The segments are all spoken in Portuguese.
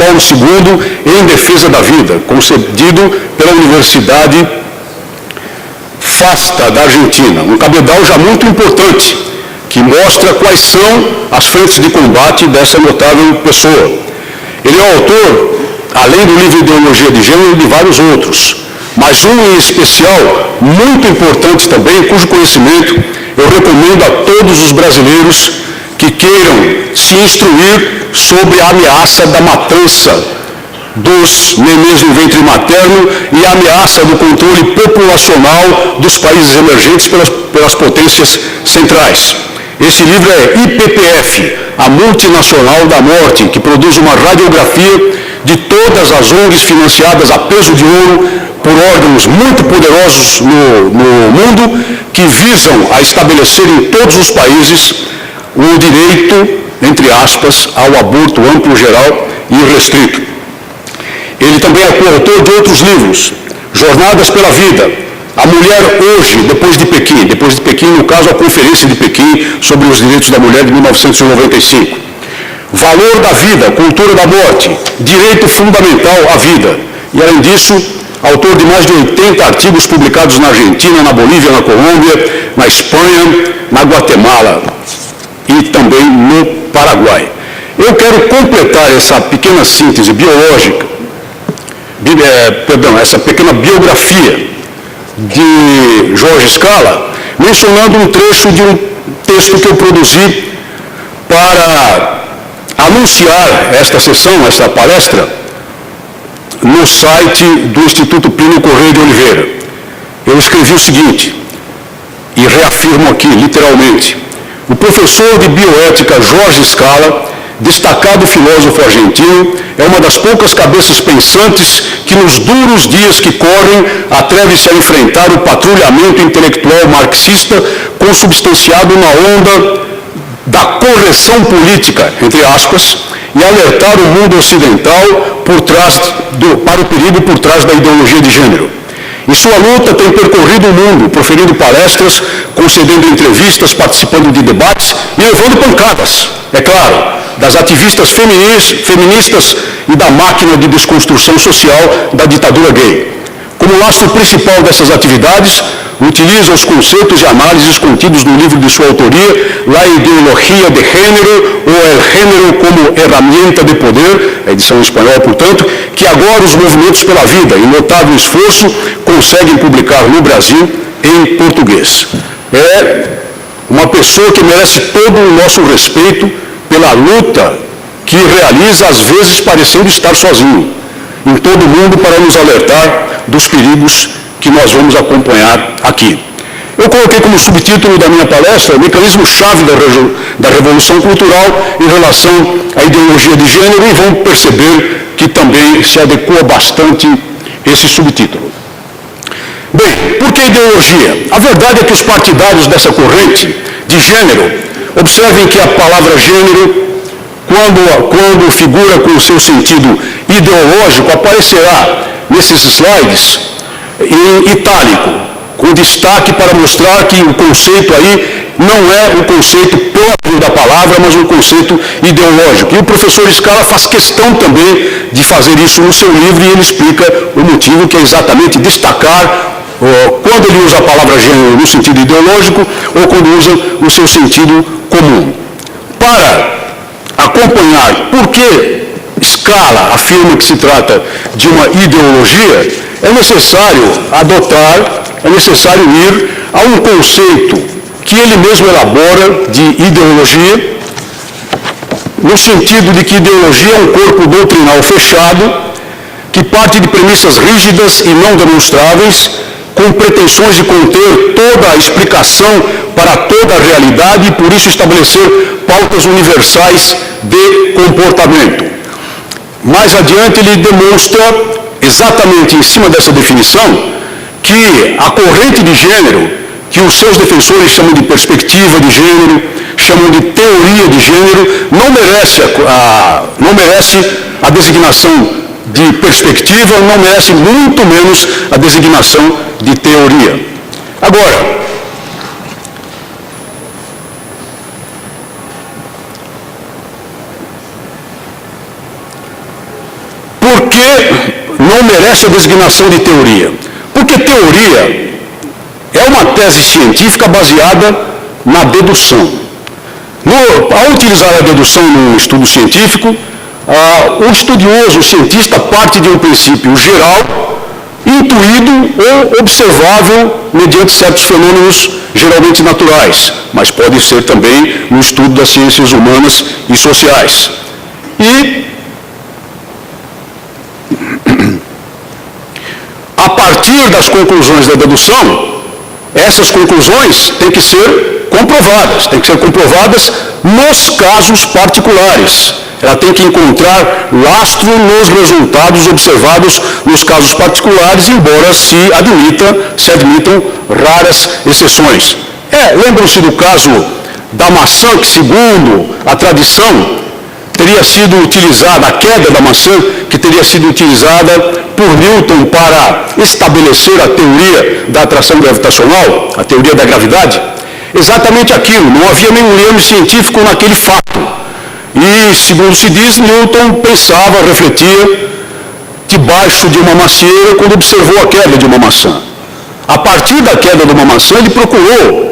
Paulo II em Defesa da Vida, concedido pela Universidade FASTA da Argentina, um cabedal já muito importante, que mostra quais são as frentes de combate dessa notável pessoa. Ele é o autor, além do livro Ideologia de Gênero, de vários outros, mas um em especial, muito importante também, cujo conhecimento eu recomendo a todos os brasileiros que queiram se instruir sobre a ameaça da matança dos nenês no ventre materno e a ameaça do controle populacional dos países emergentes pelas potências centrais. Esse livro é IPPF, a Multinacional da Morte, que produz uma radiografia de todas as ONGs financiadas a peso de ouro por órgãos muito poderosos no mundo, que visam a estabelecer em todos os países o direito, entre aspas, ao aborto amplo, geral e irrestrito. Ele também é coautor de outros livros, Jornadas pela Vida, A Mulher Hoje, depois de Pequim, no caso, a Conferência de Pequim sobre os Direitos da Mulher de 1995. Valor da Vida, Cultura da Morte, Direito Fundamental à Vida. E, além disso, autor de mais de 80 artigos publicados na Argentina, na Bolívia, na Colômbia, na Espanha, na Guatemala e também no Paraguai. Eu quero completar essa pequena síntese biológica, essa pequena biografia de Jorge Scala, mencionando um trecho de um texto que eu produzi para anunciar esta sessão, esta palestra, no site do Instituto Plínio Correia de Oliveira. Eu escrevi o seguinte, e reafirmo aqui, literalmente: o professor de bioética Jorge Scala, destacado filósofo argentino, é uma das poucas cabeças pensantes que nos duros dias que correm atreve-se a enfrentar o patrulhamento intelectual marxista consubstanciado na onda da correção política, entre aspas, e alertar o mundo ocidental para o perigo por trás da ideologia de gênero. Em sua luta, tem percorrido o mundo, proferindo palestras, concedendo entrevistas, participando de debates e levando pancadas, é claro, das ativistas feministas e da máquina de desconstrução social da ditadura gay. Como laço principal dessas atividades, utiliza os conceitos e análises contidos no livro de sua autoria, La Ideologia de Gênero, ou El Gênero como Herramienta de Poder, a edição em espanhol, portanto, que agora os movimentos pela vida, em notável esforço, conseguem publicar no Brasil em português. É uma pessoa que merece todo o nosso respeito pela luta que realiza, às vezes parecendo estar sozinho, em todo o mundo, para nos alertar dos perigos que nós vamos acompanhar aqui. Eu coloquei como subtítulo da minha palestra o mecanismo-chave da revolução cultural em relação à ideologia de gênero, e vão perceber que também se adequa bastante esse subtítulo. Bem, por que ideologia? A verdade é que os partidários dessa corrente de gênero observem que a palavra gênero, quando figura com o seu sentido ideológico, aparecerá nesses slides em itálico, com destaque para mostrar que o conceito aí não é o conceito próprio da palavra, mas um conceito ideológico. E o professor Scala faz questão também de fazer isso no seu livro, e ele explica o motivo, que é exatamente destacar quando ele usa a palavra gênero no sentido ideológico ou quando usa o seu sentido comum. Para acompanhar por que Scala afirma que se trata de uma ideologia, é necessário ir a um conceito que ele mesmo elabora de ideologia, no sentido de que ideologia é um corpo doutrinal fechado, que parte de premissas rígidas e não demonstráveis, com pretensões de conter toda a explicação para toda a realidade e, por isso, estabelecer pautas universais de comportamento. Mais adiante, ele demonstra, exatamente em cima dessa definição, que a corrente de gênero, que os seus defensores chamam de perspectiva de gênero, chamam de teoria de gênero, não merece a designação de perspectiva, não merece muito menos a designação de teoria. Agora, por que não merece a designação de teoria? Porque teoria é uma tese científica baseada na dedução. Ao utilizar a dedução no estudo científico, o estudioso, o cientista, parte de um princípio geral, intuído ou observável mediante certos fenômenos geralmente naturais, mas pode ser também no estudo das ciências humanas e sociais. E, a partir das conclusões da dedução, essas conclusões têm que ser comprovadas nos casos particulares. Ela tem que encontrar lastro nos resultados observados nos casos particulares, embora se admitam raras exceções. Lembram-se do caso da maçã, que segundo a tradição teria sido utilizada, a queda da maçã, que teria sido utilizada por Newton para estabelecer a teoria da atração gravitacional, a teoria da gravidade? Exatamente aquilo, não havia nenhum leme científico naquele fato. E, segundo se diz, Newton pensava, refletia debaixo de uma macieira quando observou a queda de uma maçã. A partir da queda de uma maçã, ele procurou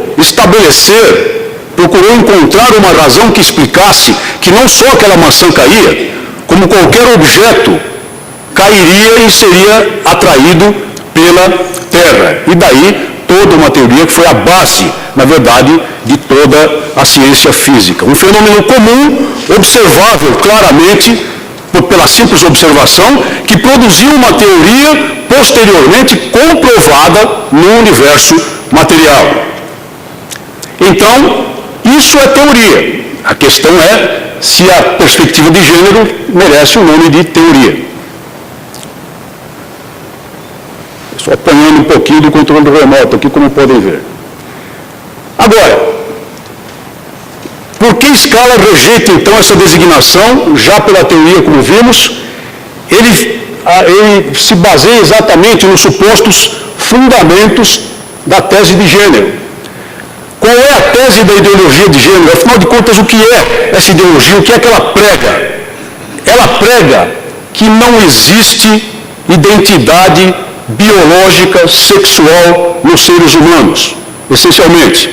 encontrar uma razão que explicasse que não só aquela maçã caía, como qualquer objeto cairia e seria atraído pela Terra. E daí toda uma teoria que foi a base, na verdade, de toda a ciência física. Um fenômeno comum, observável claramente, pela simples observação, que produziu uma teoria posteriormente comprovada no universo material. Então, isso é teoria. A questão é se a perspectiva de gênero merece o nome de teoria. Estou apanhando um pouquinho do controle remoto aqui, como podem ver. Agora, por que Scala rejeita então essa designação, já pela teoria, como vimos? Ele se baseia exatamente nos supostos fundamentos da tese de gênero. Qual é a tese da ideologia de gênero? Afinal de contas, o que é essa ideologia? O que é que ela prega? Ela prega que não existe identidade biológica, sexual nos seres humanos, essencialmente.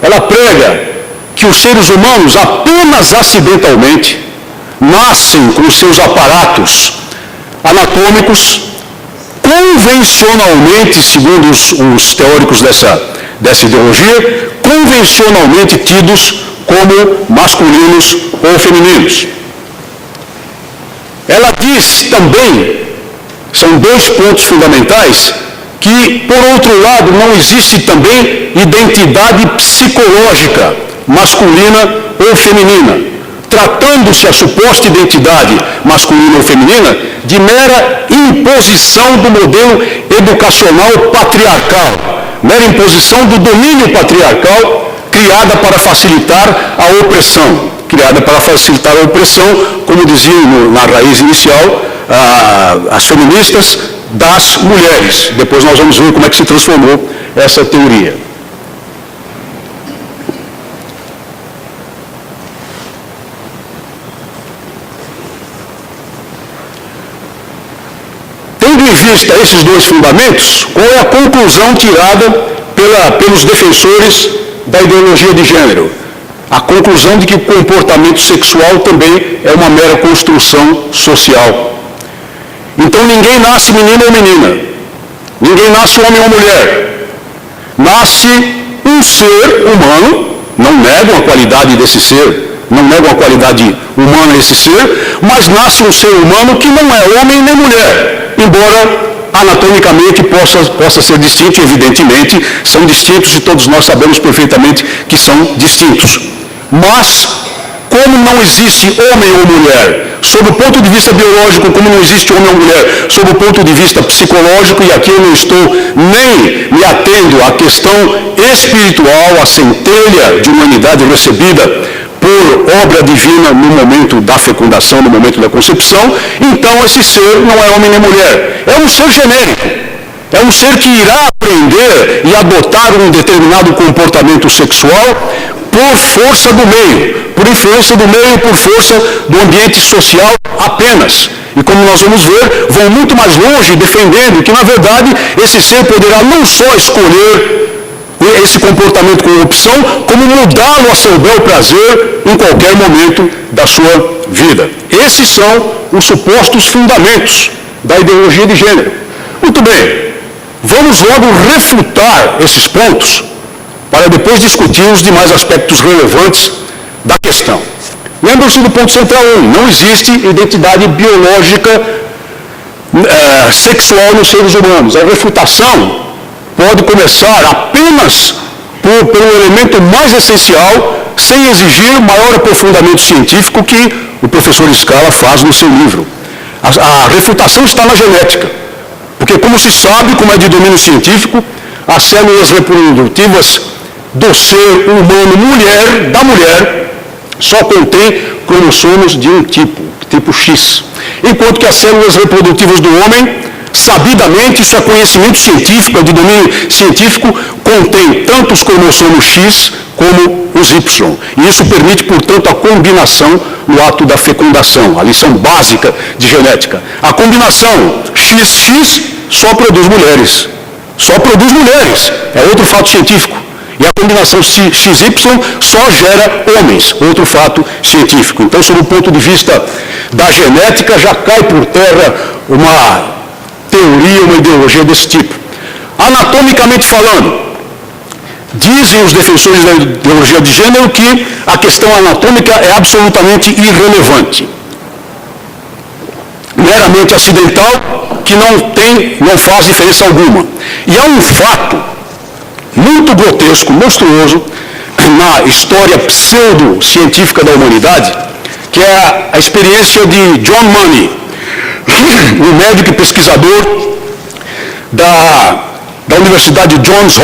Ela prega que os seres humanos apenas acidentalmente nascem com seus aparatos anatômicos convencionalmente, segundo os teóricos dessa ideologia, convencionalmente tidos como masculinos ou femininos. Ela diz também, são dois pontos fundamentais, que, por outro lado, não existe também identidade psicológica, masculina ou feminina, tratando-se a suposta identidade masculina ou feminina de mera imposição do modelo educacional patriarcal, mera imposição do domínio patriarcal criada para facilitar a opressão. Criada para facilitar a opressão, como diziam na raiz inicial, as feministas das mulheres. Depois nós vamos ver como é que se transformou essa teoria. Tendo em vista esses dois fundamentos, qual é a conclusão tirada pelos defensores da ideologia de gênero? A conclusão de que o comportamento sexual também é uma mera construção social. Então ninguém nasce menino ou menina, ninguém nasce homem ou mulher, nasce um ser humano, não negam a qualidade desse ser, não negam a qualidade humana desse ser, mas nasce um ser humano que não é homem nem mulher, embora anatomicamente possa ser distinto, e evidentemente são distintos e todos nós sabemos perfeitamente que são distintos. Mas, como não existe homem ou mulher, sob o ponto de vista biológico, como não existe homem ou mulher, sob o ponto de vista psicológico, e aqui eu não estou nem me atendo à questão espiritual, à centelha de humanidade recebida por obra divina no momento da fecundação, no momento da concepção, então esse ser não é homem nem mulher, é um ser genérico, é um ser que irá aprender e adotar um determinado comportamento sexual por força do meio, por influência do meio e por força do ambiente social apenas. e como nós vamos ver, vão muito mais longe defendendo que, na verdade, esse ser poderá não só escolher esse comportamento como opção, como mudá-lo a seu bel prazer em qualquer momento da sua vida. Esses são os supostos fundamentos da ideologia de gênero. Muito bem, vamos logo refutar esses pontos para depois discutir os demais aspectos relevantes da questão. Lembram-se do ponto central 1, não existe identidade biológica sexual nos seres humanos. A refutação pode começar apenas pelo elemento mais essencial, sem exigir maior aprofundamento científico que o professor Scala faz no seu livro. A refutação está na genética, porque, como se sabe, como é de domínio científico, as células reprodutivas do ser humano da mulher, só contém cromossomos de um tipo X. Enquanto que as células reprodutivas do homem, sabidamente, isso é conhecimento científico, é de domínio científico, contém tanto os cromossomos X como os Y. E isso permite, portanto, a combinação no ato da fecundação, a lição básica de genética. A combinação XX só produz mulheres. Só produz mulheres. É outro fato científico. E a combinação XY só gera homens, outro fato científico. Então, sob o ponto de vista da genética, já cai por terra uma teoria, uma ideologia desse tipo. Anatomicamente falando, dizem os defensores da ideologia de gênero que a questão anatômica é absolutamente irrelevante. Meramente acidental, que não faz diferença alguma. E há um fato muito grotesco, monstruoso, na história pseudocientífica da humanidade, que é a experiência de John Money, um médico e pesquisador da Universidade Johns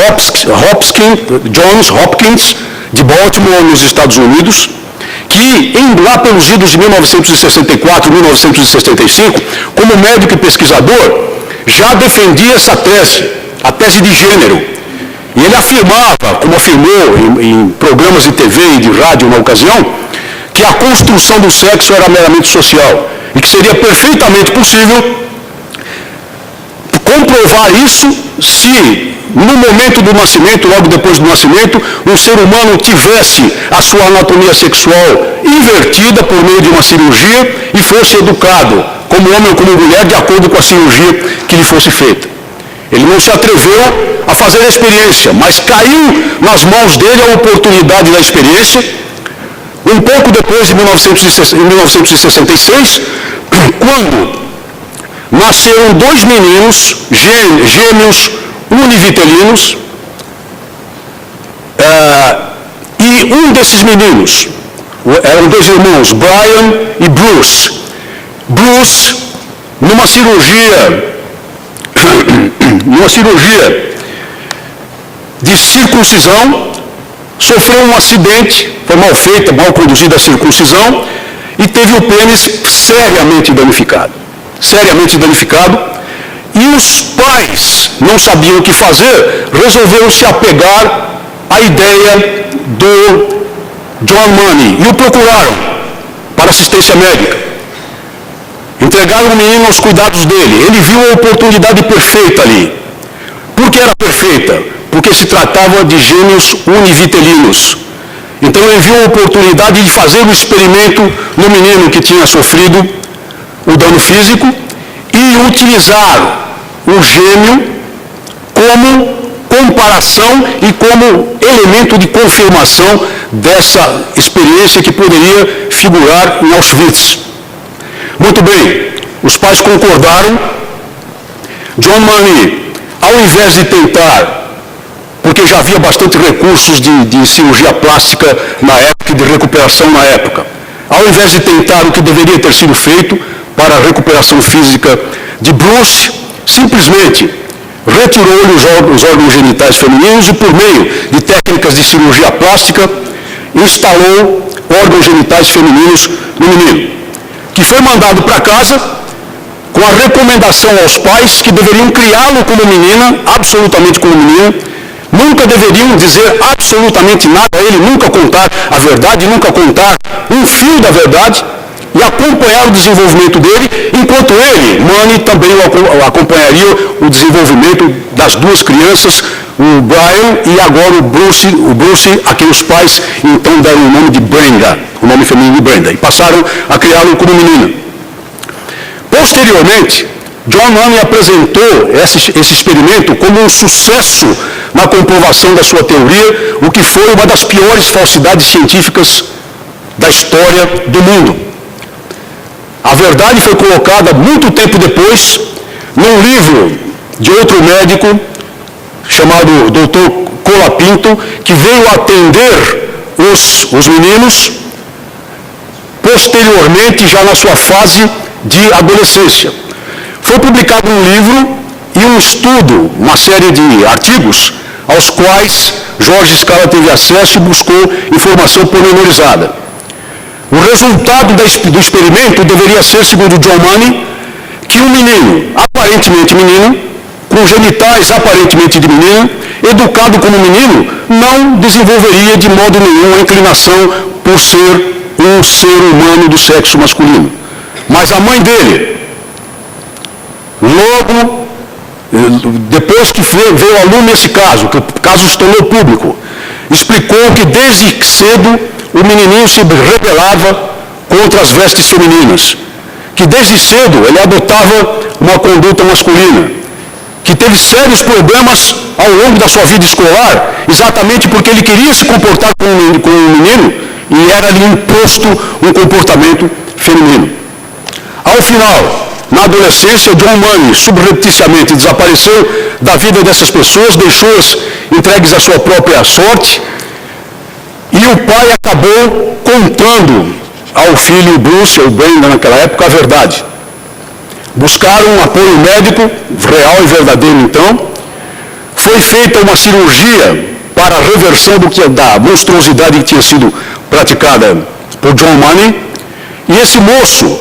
Hopkins, de Baltimore, nos Estados Unidos, que, lá pelos idos de 1964, 1965, como médico e pesquisador, já defendia essa tese, a tese de gênero. E ele afirmava, como afirmou em programas de TV e de rádio na ocasião, que a construção do sexo era meramente social e que seria perfeitamente possível comprovar isso se, no momento do nascimento, logo depois do nascimento, um ser humano tivesse a sua anatomia sexual invertida por meio de uma cirurgia e fosse educado, como homem ou como mulher, de acordo com a cirurgia que lhe fosse feita. Ele não se atreveu a fazer a experiência, mas caiu nas mãos dele a oportunidade da experiência, um pouco depois de 1966, quando nasceram dois meninos, gêmeos univitelinos, e um desses meninos, eram dois irmãos, Brian e Bruce. Bruce, numa cirurgia de circuncisão, sofreu um acidente, foi mal feita, mal conduzida a circuncisão, e teve o pênis seriamente danificado. E os pais não sabiam o que fazer, resolveram se apegar à ideia do John Money e o procuraram para assistência médica. Entregaram o menino aos cuidados dele. Ele viu a oportunidade perfeita ali. Por que era perfeita? Porque se tratava de gêmeos univitelinos. Então ele viu a oportunidade de fazer o experimento no menino que tinha sofrido o dano físico e utilizar o gêmeo como comparação e como elemento de confirmação dessa experiência que poderia figurar em Auschwitz. Muito bem, os pais concordaram. John Money, ao invés de tentar, porque já havia bastante recursos de cirurgia plástica na época e de recuperação na época, ao invés de tentar o que deveria ter sido feito para a recuperação física de Bruce, simplesmente retirou-lhe os órgãos genitais femininos e, por meio de técnicas de cirurgia plástica, instalou órgãos genitais femininos no menino, que foi mandado para casa com a recomendação aos pais que deveriam criá-lo como menina, absolutamente como menina, nunca deveriam dizer absolutamente nada a ele, nunca contar a verdade, nunca contar um fio da verdade, e acompanhar o desenvolvimento dele, enquanto ele, Manny, também acompanharia o desenvolvimento das duas crianças, o Brian e agora o Bruce, a quem os pais então deram o nome de Brenda, o nome feminino de Brenda, e passaram a criá-lo como menina. Posteriormente, John Money apresentou esse experimento como um sucesso na comprovação da sua teoria, o que foi uma das piores falsidades científicas da história do mundo. A verdade foi colocada muito tempo depois num livro de outro médico chamado Dr. Colapinto, que veio atender os meninos posteriormente, já na sua fase de adolescência. Foi publicado um livro e um estudo, uma série de artigos, aos quais George Scala teve acesso e buscou informação pormenorizada. O resultado do experimento deveria ser, segundo John Money, que um menino, aparentemente menino, com genitais aparentemente de menino, educado como menino, não desenvolveria de modo nenhum a inclinação por ser um ser humano do sexo masculino. Mas a mãe dele, logo depois que veio à luz esse caso, que o caso se tornou público, explicou que desde cedo o menininho se rebelava contra as vestes femininas, que desde cedo ele adotava uma conduta masculina, que teve sérios problemas ao longo da sua vida escolar, exatamente porque ele queria se comportar como um menino e era-lhe imposto um comportamento feminino. Ao final, na adolescência, John Money subrepticiamente desapareceu da vida dessas pessoas, deixou-as entregues à sua própria sorte, e o pai acabou contando ao filho Bruce, ou Brenda naquela época, a verdade. Buscaram um apoio médico, real e verdadeiro então, foi feita uma cirurgia para a reversão da monstruosidade que tinha sido praticada por John Money, e esse moço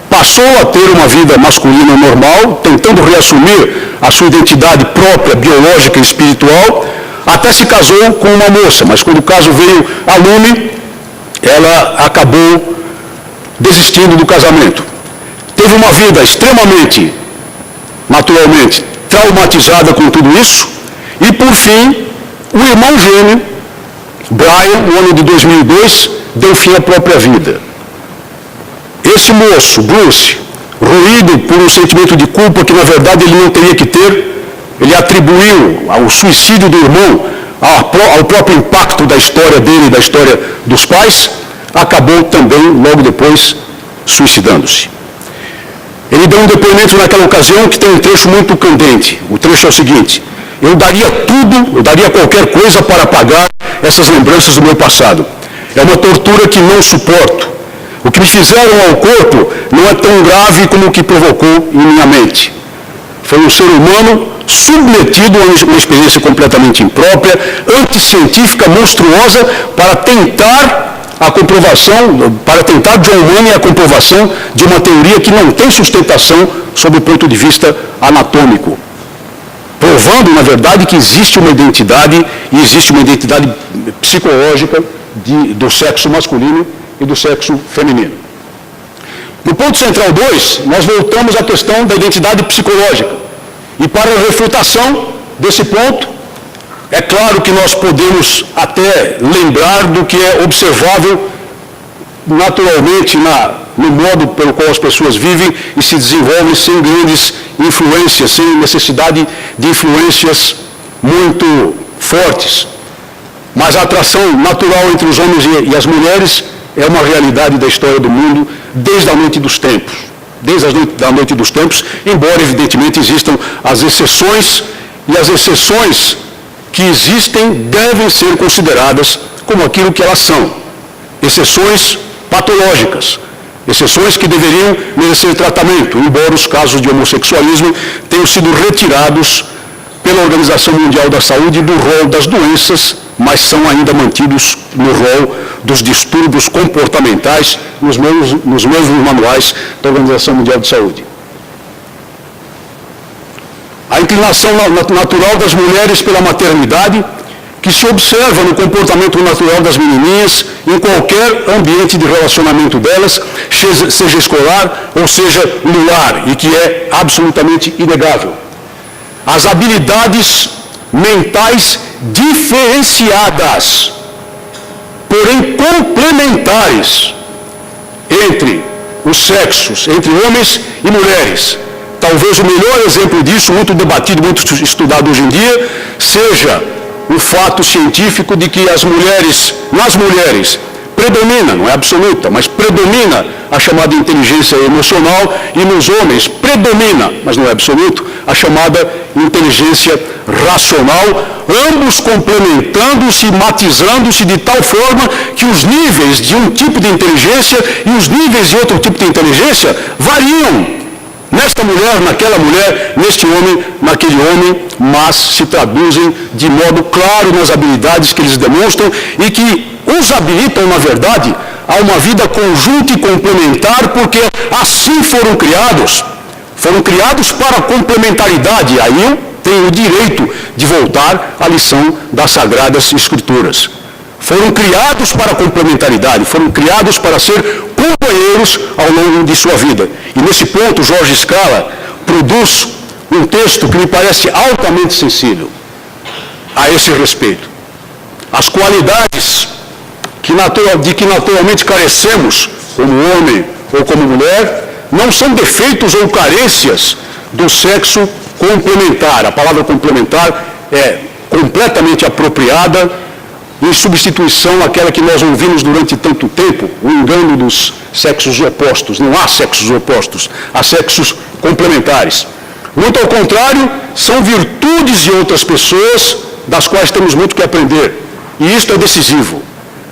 passou a ter uma vida masculina normal, tentando reassumir a sua identidade própria, biológica e espiritual, até se casou com uma moça, mas quando o caso veio a lume, ela acabou desistindo do casamento. Teve uma vida extremamente, naturalmente, traumatizada com tudo isso, e por fim, o irmão gêmeo, Brian, no ano de 2002, deu fim à própria vida. Esse moço, Bruce, ruído por um sentimento de culpa que na verdade ele não teria que ter, ele atribuiu ao suicídio do irmão, ao próprio impacto da história dele e da história dos pais, acabou também, logo depois, suicidando-se. Ele deu um depoimento naquela ocasião que tem um trecho muito candente. O trecho é o seguinte: eu daria tudo, eu daria qualquer coisa para apagar essas lembranças do meu passado. É uma tortura que não suporto. O que me fizeram ao corpo não é tão grave como o que provocou em minha mente. Foi um ser humano submetido a uma experiência completamente imprópria, anticientífica, monstruosa, para tentar John Money a comprovação de uma teoria que não tem sustentação sob o ponto de vista anatômico. Provando, na verdade, que existe uma identidade, e existe uma identidade psicológica do sexo masculino e do sexo feminino. No ponto central 2, nós voltamos à questão da identidade psicológica. E para a refutação desse ponto, é claro que nós podemos até lembrar do que é observável naturalmente no modo pelo qual as pessoas vivem e se desenvolvem sem grandes influências, sem necessidade de influências muito fortes. Mas a atração natural entre os homens e as mulheres é uma realidade da história do mundo desde a noite dos tempos. Desde a noite dos tempos, embora evidentemente existam as exceções, e as exceções que existem devem ser consideradas como aquilo que elas são. Exceções patológicas, exceções que deveriam merecer tratamento, embora os casos de homossexualismo tenham sido retirados pela Organização Mundial da Saúde do rol das doenças, mas são ainda mantidos no rol dos distúrbios comportamentais nos mesmos manuais da Organização Mundial de Saúde. A inclinação natural das mulheres pela maternidade que se observa no comportamento natural das menininhas em qualquer ambiente de relacionamento delas, seja escolar ou seja no lar, e que é absolutamente inegável. As habilidades mentais diferenciadas, porém complementares, entre os sexos, entre homens e mulheres. Talvez o melhor exemplo disso, muito debatido, muito estudado hoje em dia, seja o fato científico de que nas mulheres, predomina, não é absoluta, mas predomina a chamada inteligência emocional, e nos homens predomina, mas não é absoluto, a chamada inteligência racional, ambos complementando-se, matizando-se de tal forma que os níveis de um tipo de inteligência e os níveis de outro tipo de inteligência variam nesta mulher, naquela mulher, neste homem, naquele homem, mas se traduzem de modo claro nas habilidades que eles demonstram e que os habilitam, na verdade, a uma vida conjunta e complementar, porque assim foram criados para a complementaridade. Aí eu tenho o direito de voltar à lição das Sagradas Escrituras. Foram criados para a complementaridade, foram criados para ser companheiros ao longo de sua vida. E nesse ponto, Jorge Scala produz um texto que me parece altamente sensível a esse respeito. As qualidades de que naturalmente carecemos, como homem ou como mulher, não são defeitos ou carências do sexo complementar. A palavra complementar é completamente apropriada em substituição àquela que nós ouvimos durante tanto tempo, o engano dos sexos opostos. Não há sexos opostos, há sexos complementares. Muito ao contrário, são virtudes de outras pessoas das quais temos muito que aprender. E isto é decisivo.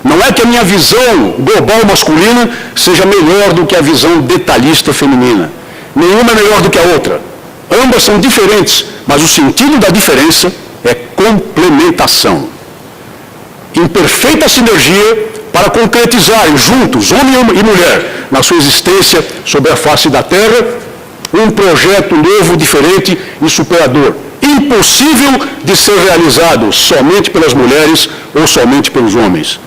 Não é que a minha visão global masculina seja melhor do que a visão detalhista feminina. Nenhuma é melhor do que a outra. Ambas são diferentes, mas o sentido da diferença é complementação. Em perfeita sinergia para concretizarem juntos, homem e mulher, na sua existência sobre a face da Terra, um projeto novo, diferente e superador. Impossível de ser realizado somente pelas mulheres ou somente pelos homens.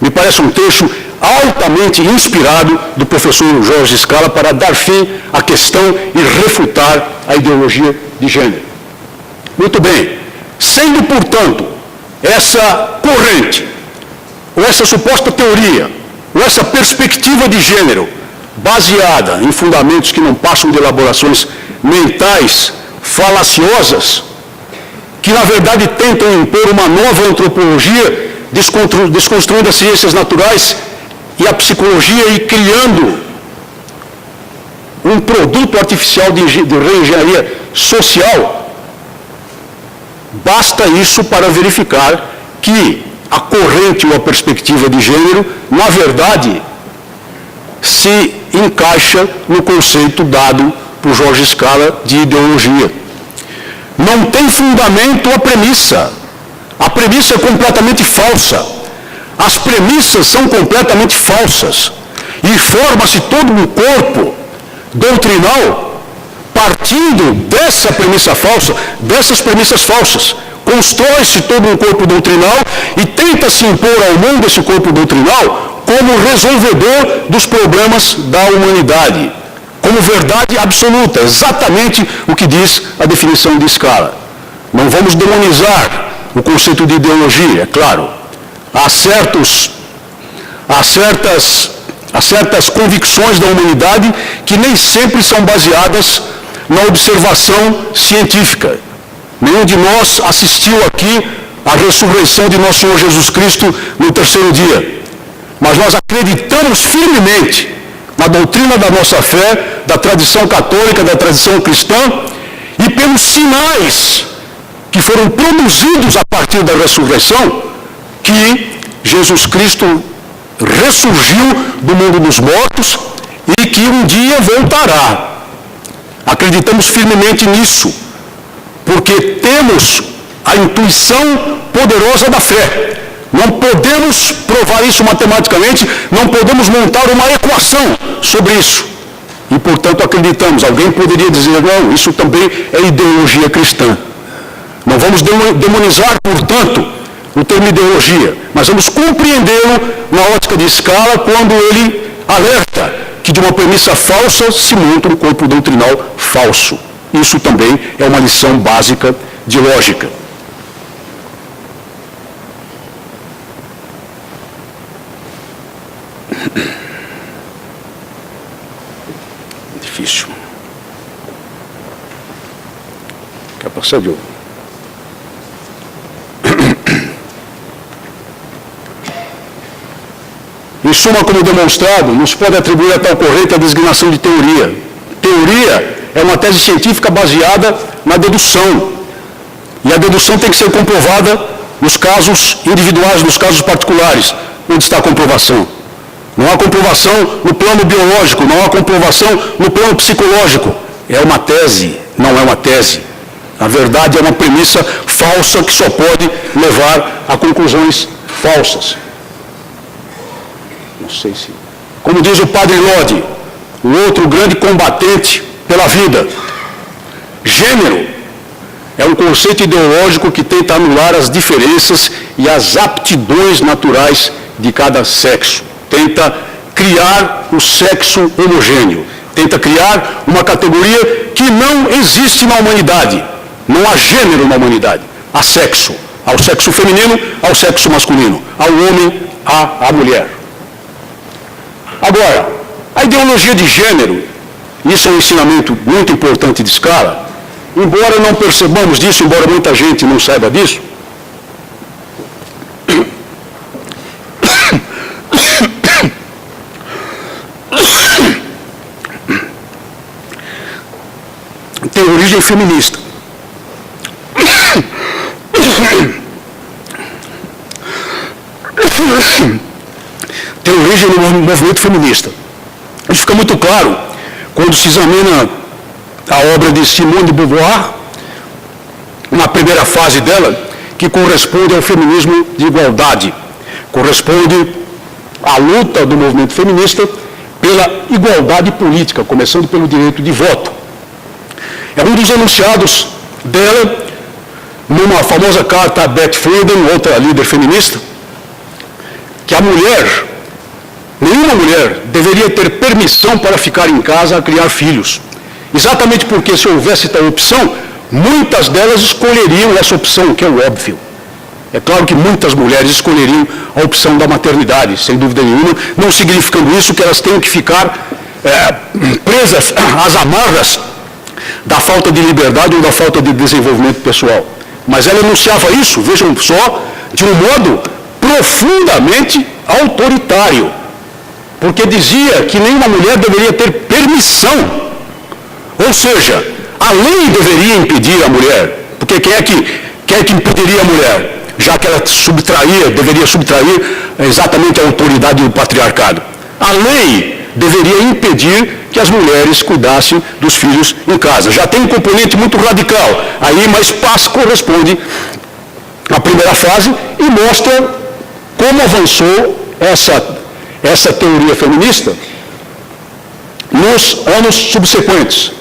Me parece um trecho altamente inspirado do professor Jorge Scala para dar fim à questão e refutar a ideologia de gênero. Muito bem. Sendo, portanto, essa corrente, ou essa suposta teoria, ou essa perspectiva de gênero, baseada em fundamentos que não passam de elaborações mentais falaciosas, que na verdade tentam impor uma nova antropologia, desconstruindo as ciências naturais e a psicologia e criando um produto artificial de reengenharia social. Basta isso para verificar que a corrente ou a perspectiva de gênero, na verdade, se encaixa no conceito dado por Jorge Scala de ideologia. Não tem fundamento a premissa. A premissa é completamente falsa. As premissas são completamente falsas. E forma-se todo um corpo doutrinal partindo dessa premissa falsa, dessas premissas falsas. Constrói-se todo um corpo doutrinal e tenta-se impor ao mundo esse corpo doutrinal como resolvedor dos problemas da humanidade, como verdade absoluta, exatamente o que diz a definição de Scala. Não vamos demonizar o conceito de ideologia, é claro. Há certas convicções da humanidade que nem sempre são baseadas na observação científica. Nenhum de nós assistiu aqui à ressurreição de nosso Senhor Jesus Cristo no terceiro dia. Mas nós acreditamos firmemente na doutrina da nossa fé, da tradição católica, da tradição cristã, e pelos sinais que foram produzidos a partir da ressurreição, que Jesus Cristo ressurgiu do mundo dos mortos e que um dia voltará. Acreditamos firmemente nisso, porque temos a intuição poderosa da fé. Não podemos provar isso matematicamente, não podemos montar uma equação sobre isso. E, portanto, acreditamos. Alguém poderia dizer, não, isso também é ideologia cristã. Não vamos demonizar, portanto, o termo ideologia, mas vamos compreendê-lo na ótica de escala quando ele alerta que de uma premissa falsa se monta um corpo doutrinal falso. Isso também é uma lição básica de lógica. Difícil. Quer passar, Diogo? Em suma, como demonstrado, não se pode atribuir a tal corrente a designação de teoria. Teoria é uma tese científica baseada na dedução. E a dedução tem que ser comprovada nos casos individuais, nos casos particulares, onde está a comprovação. Não há comprovação no plano biológico, não há comprovação no plano psicológico. É uma tese, não é uma tese. Na verdade, é uma premissa falsa que só pode levar a conclusões falsas. Não sei se... Como diz o padre Lodi, o outro grande combatente pela vida, gênero é um conceito ideológico que tenta anular as diferenças e as aptidões naturais de cada sexo. Tenta criar o sexo homogêneo. Tenta criar uma categoria que não existe na humanidade. Não há gênero na humanidade. Há sexo. Ao sexo feminino, ao sexo masculino. Ao homem, à mulher. Agora, a ideologia de gênero, isso é um ensinamento muito importante de escala, embora não percebamos disso, embora muita gente não saiba disso, tem origem feminista. Tem origem no movimento feminista. Isso fica muito claro quando se examina a obra de Simone de Beauvoir, na primeira fase dela, que corresponde ao feminismo de igualdade, corresponde à luta do movimento feminista pela igualdade política, começando pelo direito de voto. É um dos enunciados dela, numa famosa carta a Beth Friedan, outra líder feminista, que a mulher, nenhuma mulher, deveria ter permissão para ficar em casa a criar filhos. Exatamente porque, se houvesse tal opção, muitas delas escolheriam essa opção, que é o óbvio. É claro que muitas mulheres escolheriam a opção da maternidade, sem dúvida nenhuma, não significando isso que elas tenham que ficar presas às amarras da falta de liberdade ou da falta de desenvolvimento pessoal. Mas ela enunciava isso, vejam só, de um modo profundamente autoritário, porque dizia que nenhuma mulher deveria ter permissão, ou seja, a lei deveria impedir a mulher, porque quem é que impediria a mulher, já que ela deveria subtrair exatamente a autoridade do patriarcado? A lei deveria impedir que as mulheres cuidassem dos filhos em casa. Já tem um componente muito radical aí, mas corresponde à primeira fase e mostra como avançou essa teoria feminista nos anos subsequentes.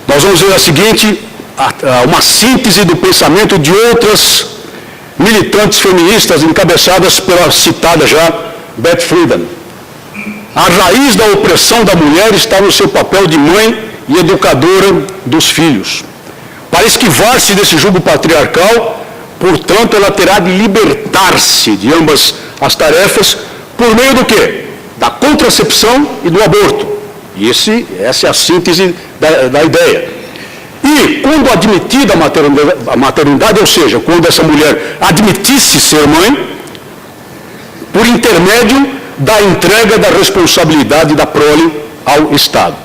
Nós vamos ver a seguinte, uma síntese do pensamento de outras militantes feministas encabeçadas pela citada já Beth Friedan. A raiz da opressão da mulher está no seu papel de mãe e educadora dos filhos. Para esquivar-se desse jugo patriarcal, portanto, ela terá de libertar-se de ambas as tarefas por meio do quê? Da contracepção e do aborto. E essa é a síntese da ideia. E, quando admitida a maternidade, ou seja, quando essa mulher admitisse ser mãe, por intermédio da entrega da responsabilidade da prole ao Estado.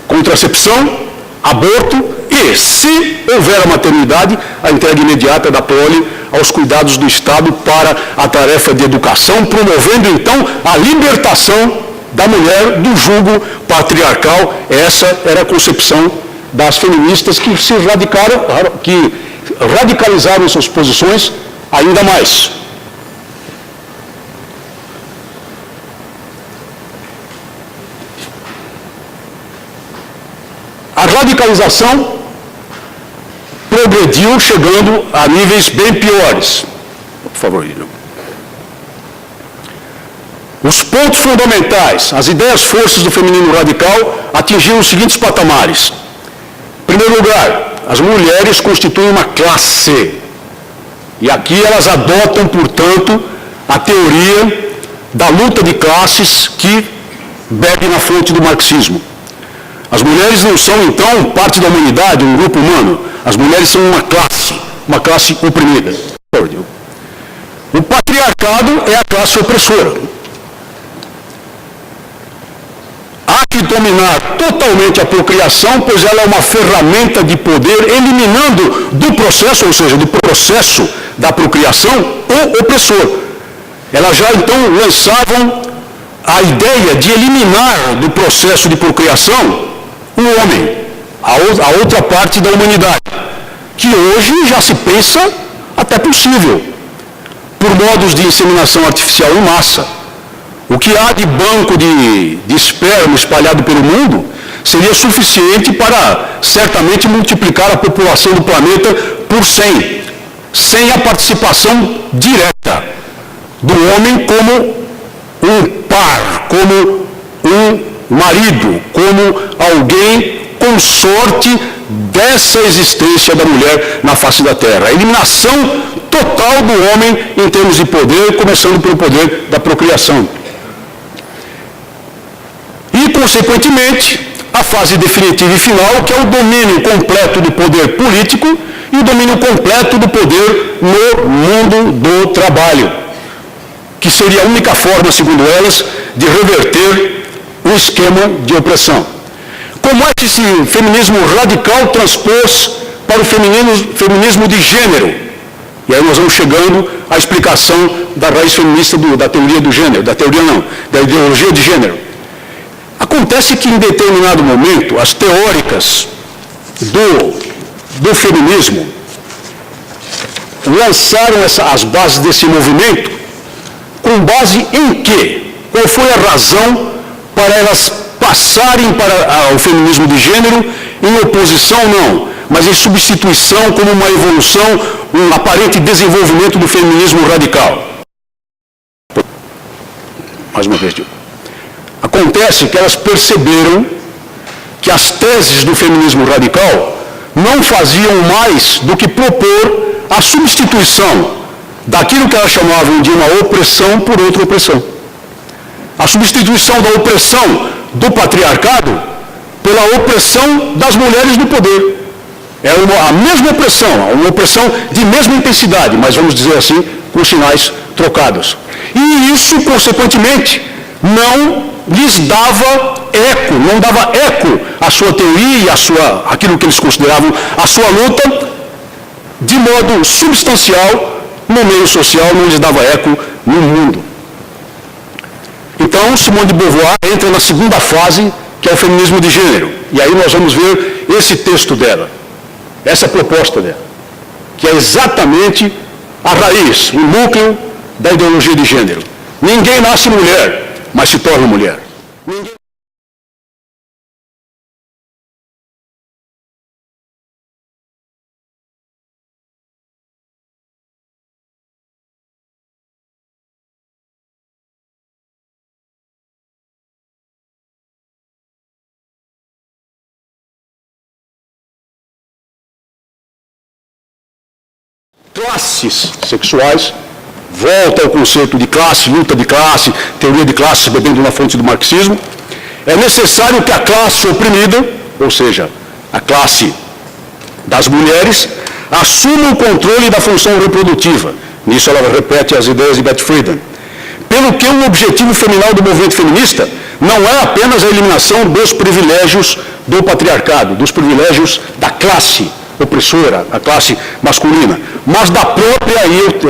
Contracepção, aborto e, se houver a maternidade, a entrega imediata da prole aos cuidados do Estado para a tarefa de educação, promovendo então a libertação da mulher do jugo patriarcal. Essa era a concepção das feministas que radicalizaram suas posições ainda mais. A radicalização progrediu, chegando a níveis bem piores. Por favor, Guilherme. Os pontos fundamentais, as ideias forças do feminino radical atingiram os seguintes patamares. Em primeiro lugar, as mulheres constituem uma classe. E aqui elas adotam, portanto, a teoria da luta de classes que bebe na fonte do marxismo. As mulheres não são, então, parte da humanidade, um grupo humano. As mulheres são uma classe oprimida. O patriarcado é a classe opressora. Há que dominar totalmente a procriação, pois ela é uma ferramenta de poder, eliminando do processo, ou seja, do processo da procriação, o opressor. Elas já então lançavam a ideia de eliminar do processo de procriação o homem, a outra parte da humanidade, que hoje já se pensa até possível, por modos de inseminação artificial em massa. O que há de banco de esperma espalhado pelo mundo seria suficiente para certamente multiplicar a população do planeta por 100, sem a participação direta do homem como um par, como um marido, como alguém consorte dessa existência da mulher na face da Terra. A eliminação total do homem em termos de poder, começando pelo poder da procriação. E, consequentemente, a fase definitiva e final, que é o domínio completo do poder político e o domínio completo do poder no mundo do trabalho, que seria a única forma, segundo elas, de reverter o esquema de opressão. Como é que esse feminismo radical transpôs para o feminismo de gênero? E aí nós vamos chegando à explicação da raiz feminista da teoria do gênero, da ideologia de gênero. Acontece que em determinado momento as teóricas do feminismo lançaram as bases desse movimento com base em quê? Qual foi a razão para elas passarem para o feminismo de gênero em oposição, não, mas em substituição como uma evolução, um aparente desenvolvimento do feminismo radical? Mais uma vez, digo. Acontece que elas perceberam que as teses do feminismo radical não faziam mais do que propor a substituição daquilo que elas chamavam de uma opressão por outra opressão. A substituição da opressão do patriarcado pela opressão das mulheres no poder. É a mesma opressão, uma opressão de mesma intensidade, mas vamos dizer assim, com sinais trocados. E isso, consequentemente, não lhes dava eco, não dava eco à sua teoria e aquilo que eles consideravam a sua luta, de modo substancial, no meio social, não lhes dava eco no mundo. Então, Simone de Beauvoir entra na segunda fase, que é o feminismo de gênero. E aí nós vamos ver esse texto dela, essa proposta dela, que é exatamente a raiz, o núcleo da ideologia de gênero. Ninguém nasce mulher, mas se torna mulher. Classes sexuais, volta ao conceito de classe, luta de classe, teoria de classe, bebendo na fonte do marxismo. É necessário que a classe oprimida, ou seja, a classe das mulheres, assuma o controle da função reprodutiva. Nisso ela repete as ideias de Beth Friedan. Pelo que o objetivo final do movimento feminista não é apenas a eliminação dos privilégios do patriarcado, dos privilégios da classe opressora, a classe masculina, mas da própria,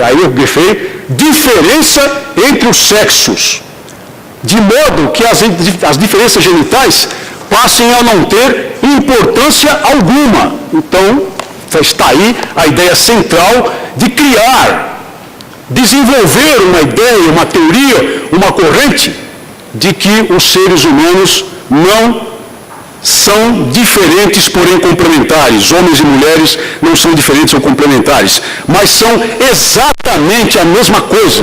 aí eu grifei, diferença entre os sexos, de modo que as diferenças genitais passem a não ter importância alguma. Então, está aí a ideia central de criar, desenvolver uma ideia, uma teoria, uma corrente de que os seres humanos não são diferentes, porém complementares. Homens e mulheres não são diferentes ou complementares, mas são exatamente a mesma coisa,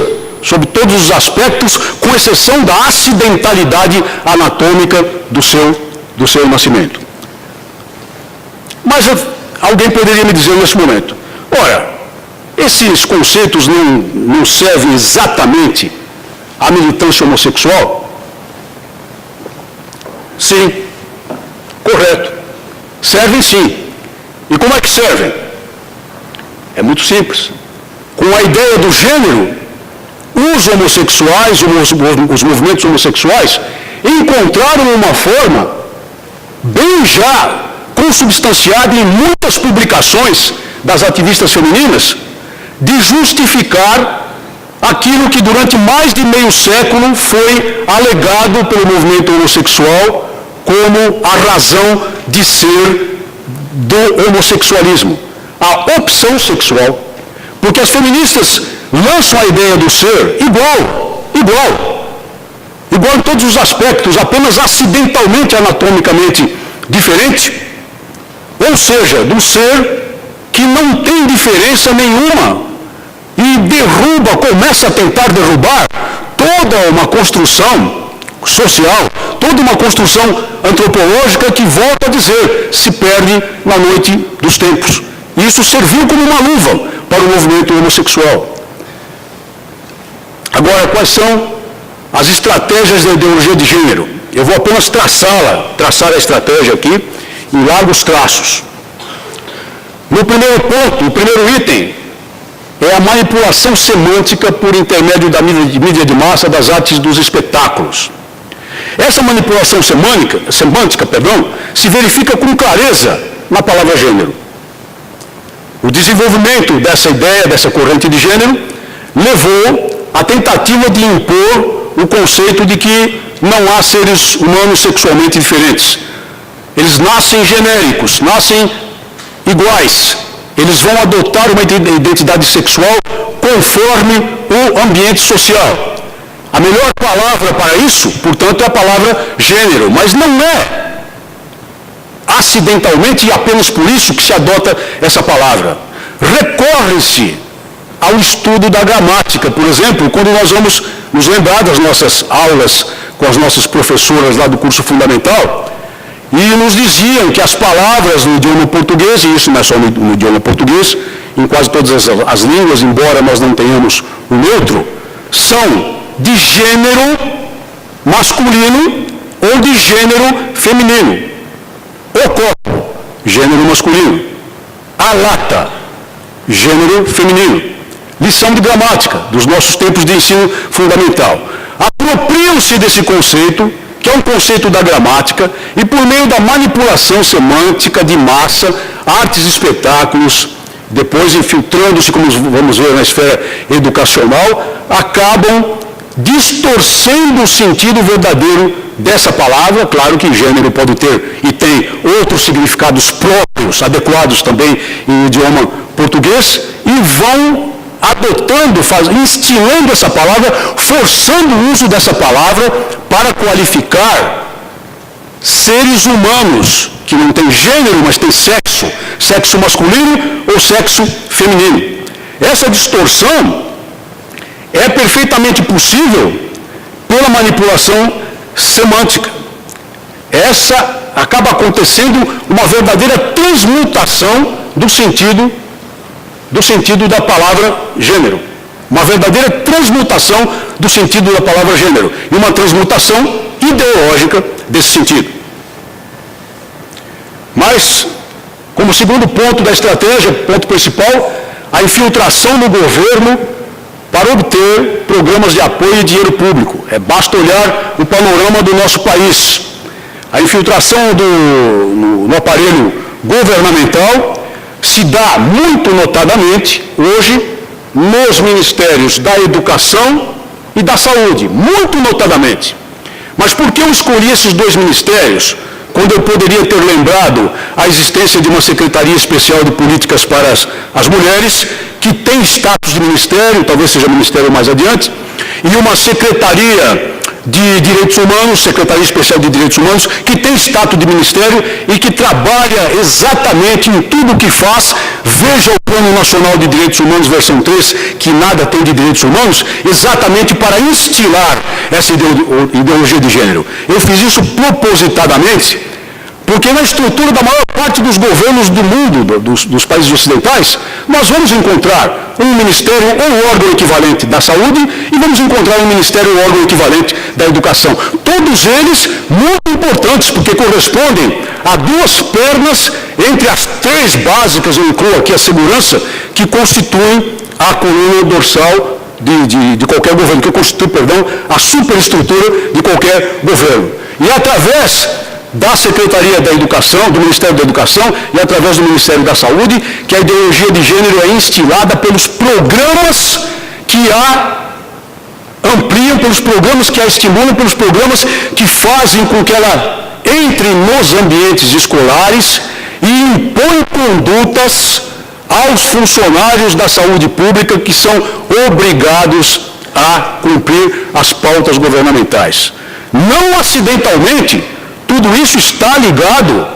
sob todos os aspectos, com exceção da acidentalidade anatômica do seu nascimento. Mas alguém poderia me dizer nesse momento, ora, esses conceitos não servem exatamente à militância homossexual? Sim, correto. Servem sim. E como é que servem? É muito simples. Com a ideia do gênero, os homossexuais, os movimentos homossexuais, encontraram uma forma bem já consubstanciada em muitas publicações das ativistas femininas de justificar aquilo que durante mais de meio século foi alegado pelo movimento homossexual como a razão de ser do homossexualismo, a opção sexual. Porque as feministas lançam a ideia do ser igual em todos os aspectos, apenas acidentalmente, anatomicamente diferente, ou seja, do ser que não tem diferença nenhuma e começa a tentar derrubar toda uma construção social, toda uma construção antropológica que, volta a dizer, se perde na noite dos tempos. E isso serviu como uma luva para o movimento homossexual. Agora, quais são as estratégias da ideologia de gênero? Eu vou apenas traçar a estratégia aqui em largos traços. No primeiro ponto, o primeiro item, é a manipulação semântica por intermédio da mídia de massa, das artes dos espetáculos. Essa manipulação semântica, se verifica com clareza na palavra gênero. O desenvolvimento dessa ideia, dessa corrente de gênero, levou à tentativa de impor o conceito de que não há seres humanos sexualmente diferentes. Eles nascem genéricos, nascem iguais. Eles vão adotar uma identidade sexual conforme o ambiente social. A melhor palavra para isso, portanto, é a palavra gênero, mas não é acidentalmente e apenas por isso que se adota essa palavra. Recorre-se ao estudo da gramática, por exemplo, quando nós vamos nos lembrar das nossas aulas com as nossas professoras lá do curso fundamental, e nos diziam que as palavras no idioma português, e isso não é só no idioma português, em quase todas as línguas, embora nós não tenhamos o neutro, são de gênero masculino ou de gênero feminino. O copo, gênero masculino. A lata, gênero feminino. Lição de gramática dos nossos tempos de ensino fundamental. Apropriam-se desse conceito, que é um conceito da gramática, e por meio da manipulação semântica de massa, artes e espetáculos, depois infiltrando-se, como vamos ver na esfera educacional, acabam distorcendo o sentido verdadeiro dessa palavra. Claro que gênero pode ter e tem outros significados próprios, adequados também em idioma português, e vão adotando, instilando essa palavra, forçando o uso dessa palavra para qualificar seres humanos que não têm gênero, mas têm sexo, sexo masculino ou sexo feminino. Essa distorção é perfeitamente possível pela manipulação semântica. Essa acaba acontecendo uma verdadeira transmutação do sentido da palavra gênero. Uma verdadeira transmutação do sentido da palavra gênero. E uma transmutação ideológica desse sentido. Mas, como segundo ponto da estratégia, ponto principal, a infiltração no governo para obter programas de apoio e dinheiro público. Basta olhar o panorama do nosso país. A infiltração no aparelho governamental se dá muito notadamente hoje nos ministérios da Educação e da Saúde, muito notadamente. Mas por que eu escolhi esses dois ministérios, quando eu poderia ter lembrado a existência de uma Secretaria Especial de Políticas para as Mulheres, que tem status de ministério, talvez seja ministério mais adiante, e uma Secretaria de Direitos Humanos, Secretaria Especial de Direitos Humanos, que tem status de ministério e que trabalha exatamente em tudo o que faz. Veja o Plano Nacional de Direitos Humanos, versão 3, que nada tem de direitos humanos, exatamente para instilar essa ideologia de gênero. Eu fiz isso propositadamente, porque na estrutura da maior parte dos governos do mundo, dos países ocidentais, nós vamos encontrar um ministério ou um órgão equivalente da saúde e vamos encontrar um ministério ou órgão equivalente da educação. Todos eles muito importantes, porque correspondem a duas pernas entre as três básicas, eu incluo aqui a segurança, que constituem a coluna dorsal de qualquer governo, que constitui, a superestrutura de qualquer governo. E através da Secretaria da Educação, do Ministério da Educação e através do Ministério da Saúde, que a ideologia de gênero é instilada pelos programas que a ampliam, pelos programas que a estimulam, pelos programas que fazem com que ela entre nos ambientes escolares e impõe condutas aos funcionários da saúde pública que são obrigados a cumprir as pautas governamentais. Não acidentalmente, tudo isso está ligado,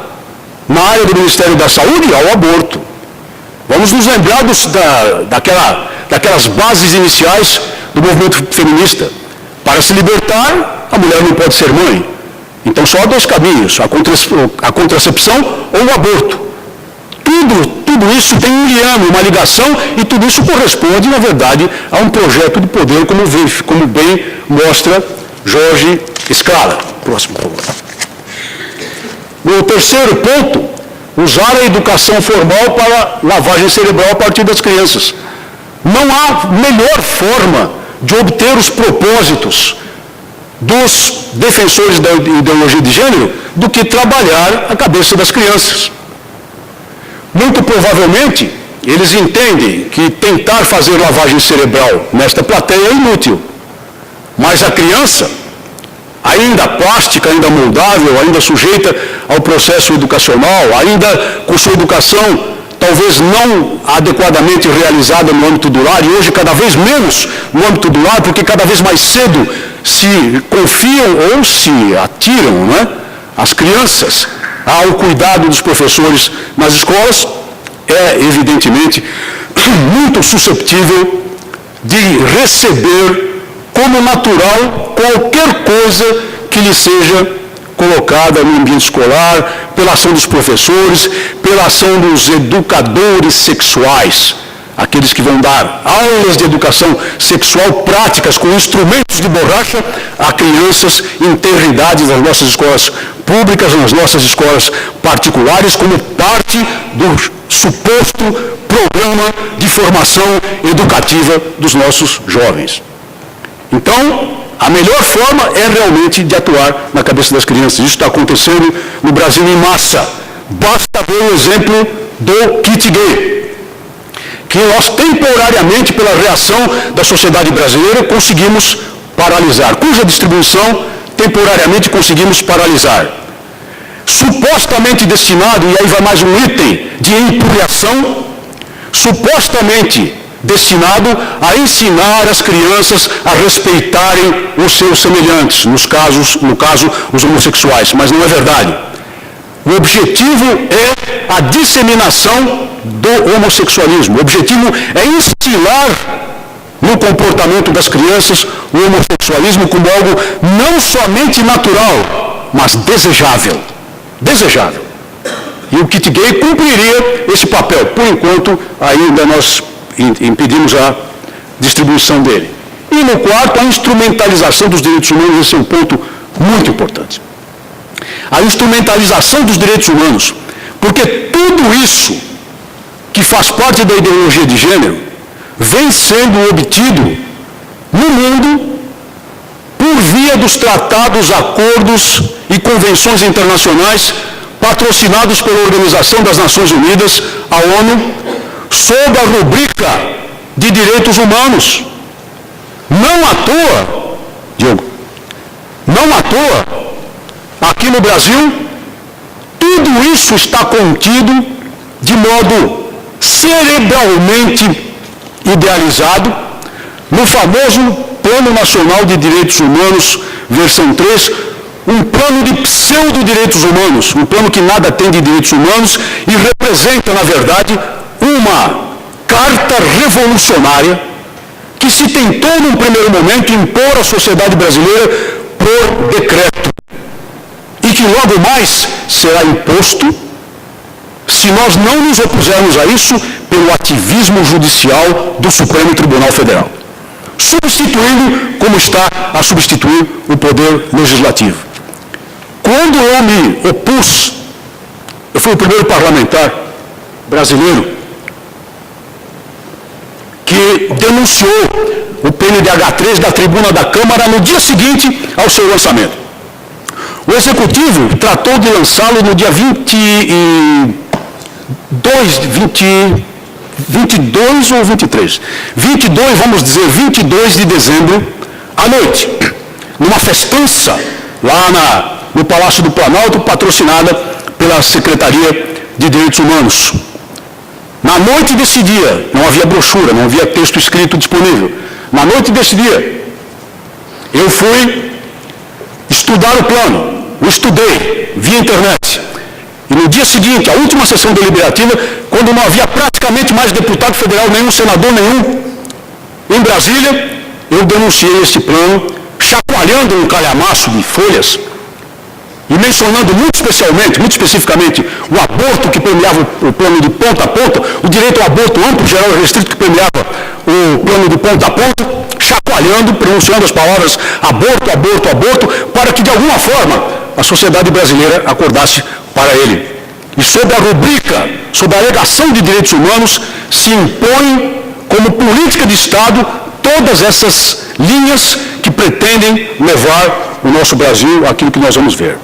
na área do Ministério da Saúde, ao aborto. Vamos nos lembrar daquelas bases iniciais do movimento feminista. Para se libertar, a mulher não pode ser mãe. Então só há dois caminhos, a contracepção ou o aborto. Tudo isso tem um liame, uma ligação, e tudo isso corresponde, na verdade, a um projeto de poder, como bem mostra Jorge Scala. Próximo, por favor. O terceiro ponto, usar a educação formal para lavagem cerebral a partir das crianças. Não há melhor forma de obter os propósitos dos defensores da ideologia de gênero do que trabalhar a cabeça das crianças. Muito provavelmente, eles entendem que tentar fazer lavagem cerebral nesta plateia é inútil. Mas a criança, ainda plástica, ainda moldável, ainda sujeita ao processo educacional, ainda com sua educação talvez não adequadamente realizada no âmbito do lar, e hoje cada vez menos no âmbito do lar, porque cada vez mais cedo se confiam ou se atiram, as crianças ao cuidado dos professores nas escolas, é evidentemente muito susceptível de receber como natural qualquer coisa que lhe seja colocada no ambiente escolar, pela ação dos professores, pela ação dos educadores sexuais, aqueles que vão dar aulas de educação sexual práticas com instrumentos de borracha a crianças em tenra idade das nossas escolas públicas, nas nossas escolas particulares, como parte do suposto programa de formação educativa dos nossos jovens. Então, a melhor forma é realmente de atuar na cabeça das crianças. Isso está acontecendo no Brasil em massa. Basta ver o exemplo do kit gay, que nós temporariamente, pela reação da sociedade brasileira, conseguimos paralisar, cuja distribuição temporariamente conseguimos paralisar. Supostamente destinado, e aí vai mais um item de empurração, supostamente destinado a ensinar as crianças a respeitarem os seus semelhantes, no caso, os homossexuais, mas não é verdade. O objetivo é a disseminação do homossexualismo. O objetivo é instilar no comportamento das crianças o homossexualismo como algo não somente natural, mas desejável. Desejável. E o kit gay cumpriria esse papel. Por enquanto, ainda nós impedimos a distribuição dele. E no quarto, a instrumentalização dos direitos humanos. Esse é um ponto muito importante. A instrumentalização dos direitos humanos, porque tudo isso que faz parte da ideologia de gênero vem sendo obtido no mundo por via dos tratados, acordos e convenções internacionais patrocinados pela Organização das Nações Unidas, a ONU, sob a rubrica de direitos humanos. Não à toa, Diogo, não à toa, aqui no Brasil, tudo isso está contido de modo cerebralmente idealizado no famoso Plano Nacional de Direitos Humanos, versão 3, um plano de pseudo-direitos humanos, um plano que nada tem de direitos humanos e representa, na verdade, uma carta revolucionária que se tentou, num primeiro momento, impor à sociedade brasileira por decreto e que logo mais será imposto se nós não nos opusermos a isso pelo ativismo judicial do Supremo Tribunal Federal, substituindo, como está a substituir, o Poder Legislativo. Quando eu me opus, eu fui o primeiro parlamentar brasileiro que denunciou o PNDH 3 da tribuna da Câmara no dia seguinte ao seu lançamento. O Executivo tratou de lançá-lo no dia 22 ou 23? 22, vamos dizer, 22 de dezembro, à noite, numa festança lá no Palácio do Planalto, patrocinada pela Secretaria de Direitos Humanos. Na noite desse dia, não havia brochura, não havia texto escrito disponível. Na noite desse dia, eu fui estudar o plano, o estudei via internet. E no dia seguinte, a última sessão deliberativa, quando não havia praticamente mais deputado federal nenhum, senador nenhum, em Brasília, eu denunciei este plano, chacoalhando um calhamaço de folhas e mencionando muito especificamente, o aborto que permeava o plano de ponta a ponta, o direito ao aborto amplo, geral e restrito que permeava o plano de ponta a ponta, chacoalhando, pronunciando as palavras aborto, aborto, aborto, para que de alguma forma a sociedade brasileira acordasse para ele. E sob a rubrica, sob a alegação de direitos humanos, se impõe como política de Estado todas essas linhas que pretendem levar o nosso Brasil àquilo que nós vamos ver.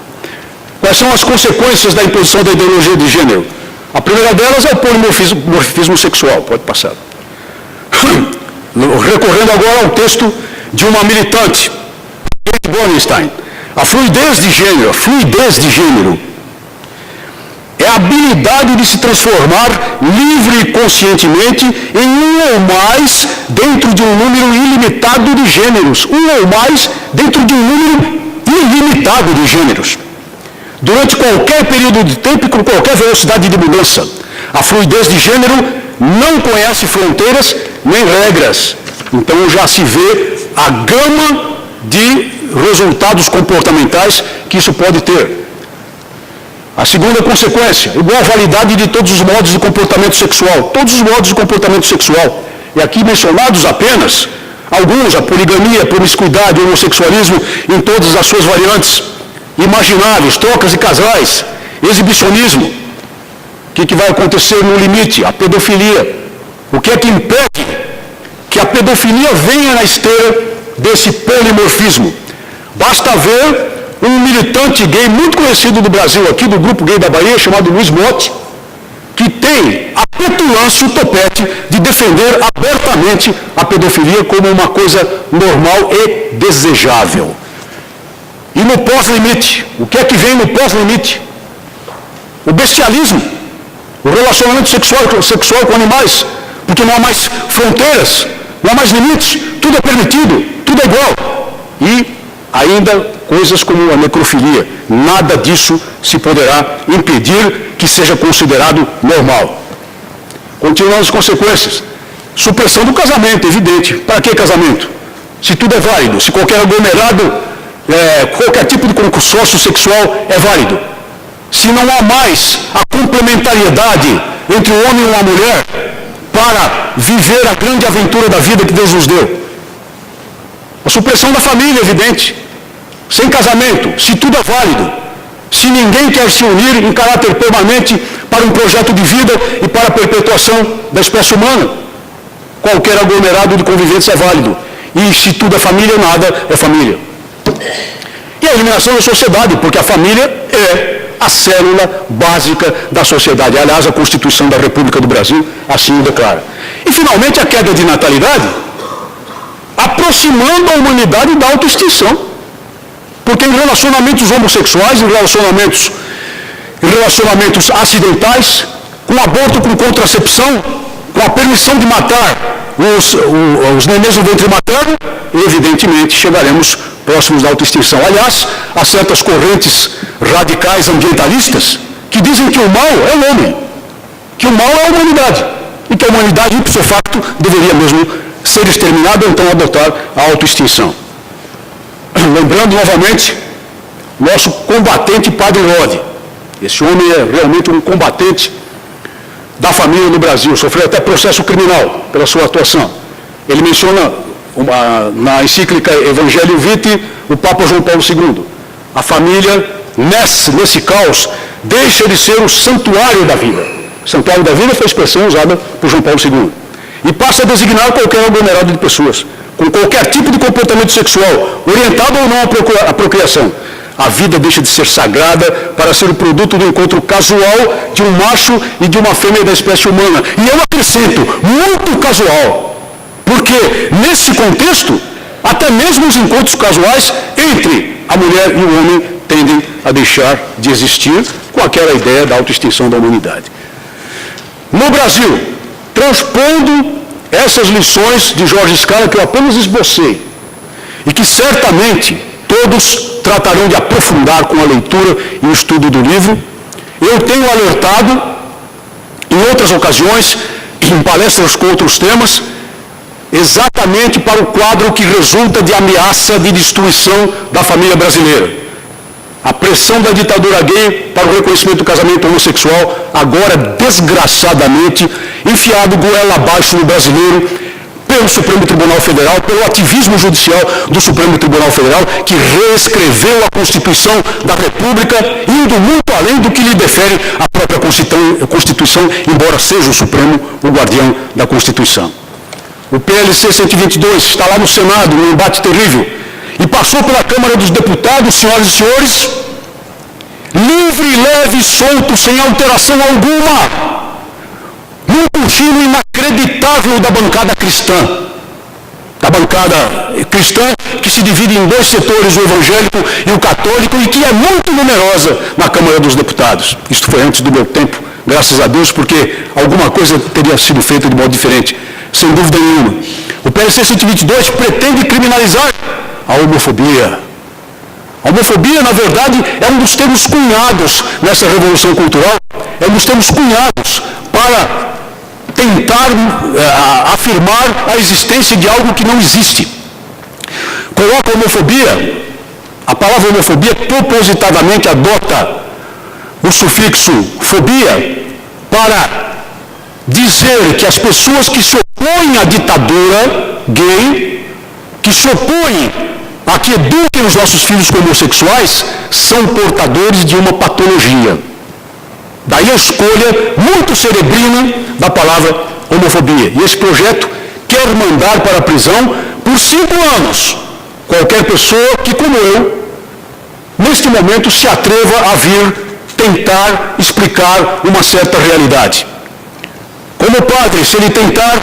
Quais são as consequências da imposição da ideologia de gênero? A primeira delas é o polimorfismo sexual. Pode passar. Recorrendo agora ao texto de uma militante, Kate Bornstein. A fluidez de gênero é a habilidade de se transformar livre e conscientemente em um ou mais dentro de um número ilimitado de gêneros. Um ou mais dentro de um número ilimitado de gêneros. Durante qualquer período de tempo e com qualquer velocidade de mudança. A fluidez de gênero não conhece fronteiras nem regras. Então já se vê a gama de resultados comportamentais que isso pode ter. A segunda consequência, igual a validade de todos os modos de comportamento sexual. Todos os modos de comportamento sexual. E aqui mencionados apenas alguns, a poligamia, a promiscuidade, o homossexualismo em todas as suas variantes imagináveis, trocas de casais, exibicionismo. O que vai acontecer no limite? A pedofilia. O que é que impede que a pedofilia venha na esteira desse polimorfismo? Basta ver um militante gay muito conhecido do Brasil, aqui do grupo gay da Bahia, chamado Luiz Motti, que tem a petulância, o topete de defender abertamente a pedofilia como uma coisa normal e desejável. E no pós-limite, o que é que vem no pós-limite? O bestialismo, o relacionamento sexual com animais, porque não há mais fronteiras, não há mais limites, tudo é permitido, tudo é igual. E ainda coisas como a necrofilia, nada disso se poderá impedir que seja considerado normal. Continuando as consequências. Supressão do casamento, evidente. Para que casamento? Se tudo é válido, se qualquer aglomerado, qualquer tipo de consórcio sexual é válido. Se não há mais a complementariedade entre o homem e uma mulher para viver a grande aventura da vida que Deus nos deu. A supressão da família, evidente. Sem casamento, se tudo é válido, se ninguém quer se unir em caráter permanente para um projeto de vida e para a perpetuação da espécie humana, qualquer aglomerado de convivência é válido. E se tudo é família, nada é família. E a eliminação da sociedade, porque a família é a célula básica da sociedade. Aliás, a Constituição da República do Brasil assim o declara. E, finalmente, a queda de natalidade, aproximando a humanidade da autoextinção. Porque em relacionamentos homossexuais, em relacionamentos acidentais, com aborto, com contracepção, com a permissão de matar os nenéns no ventre materno, evidentemente chegaremos próximos da autoextinção. Aliás, há certas correntes radicais ambientalistas que dizem que o mal é o homem, que o mal é a humanidade, e que a humanidade, ipso facto, deveria mesmo ser exterminada ou então adotar a autoextinção. Lembrando novamente, nosso combatente Padre Lodi. Esse homem é realmente um combatente da família no Brasil, sofreu até processo criminal pela sua atuação. Ele menciona na encíclica Evangelii Vitae o Papa João Paulo II. A família, nesse caos, deixa de ser o santuário da vida. O santuário da vida foi a expressão usada por João Paulo II. E passa a designar qualquer aglomerado de pessoas, com qualquer tipo de comportamento sexual, orientado ou não à procriação. A vida deixa de ser sagrada para ser o produto do encontro casual de um macho e de uma fêmea da espécie humana. E eu acrescento, muito casual. Porque, nesse contexto, até mesmo os encontros casuais entre a mulher e o homem tendem a deixar de existir com aquela ideia da autoextinção da humanidade. No Brasil, transpondo essas lições de Jorge Scala que eu apenas esbocei, e que certamente todos tratarão de aprofundar com a leitura e o estudo do livro, eu tenho alertado, em outras ocasiões, em palestras com outros temas, exatamente para o quadro que resulta de ameaça de destruição da família brasileira. A pressão da ditadura gay para o reconhecimento do casamento homossexual, agora desgraçadamente enfiado goela abaixo no brasileiro pelo Supremo Tribunal Federal, pelo ativismo judicial do Supremo Tribunal Federal, que reescreveu a Constituição da República, indo muito além do que lhe defere a própria Constituição, embora seja o Supremo o guardião da Constituição. O PLC 122 está lá no Senado, num embate terrível, e passou pela Câmara dos Deputados, senhoras e senhores, livre, leve e solto, sem alteração alguma, num contínuo inacreditável da bancada cristã. Da bancada cristã que se divide em dois setores, o evangélico e o católico, e que é muito numerosa na Câmara dos Deputados. Isto foi antes do meu tempo, graças a Deus, porque alguma coisa teria sido feita de modo diferente, sem dúvida nenhuma. O PLC 122 pretende criminalizar a homofobia. A homofobia, na verdade, é um dos termos cunhados nessa revolução cultural, é um dos termos cunhados para tentar afirmar a existência de algo que não existe. Coloca a homofobia, a palavra homofobia propositadamente adota o sufixo fobia para dizer que as pessoas que se opõem à ditadura gay, que se opõem a que eduquem os nossos filhos como homossexuais, são portadores de uma patologia. Daí a escolha muito cerebrina da palavra homofobia. E esse projeto quer mandar para a prisão por 5 anos qualquer pessoa que, como eu, neste momento se atreva a vir tentar explicar uma certa realidade. Como padre, se ele tentar,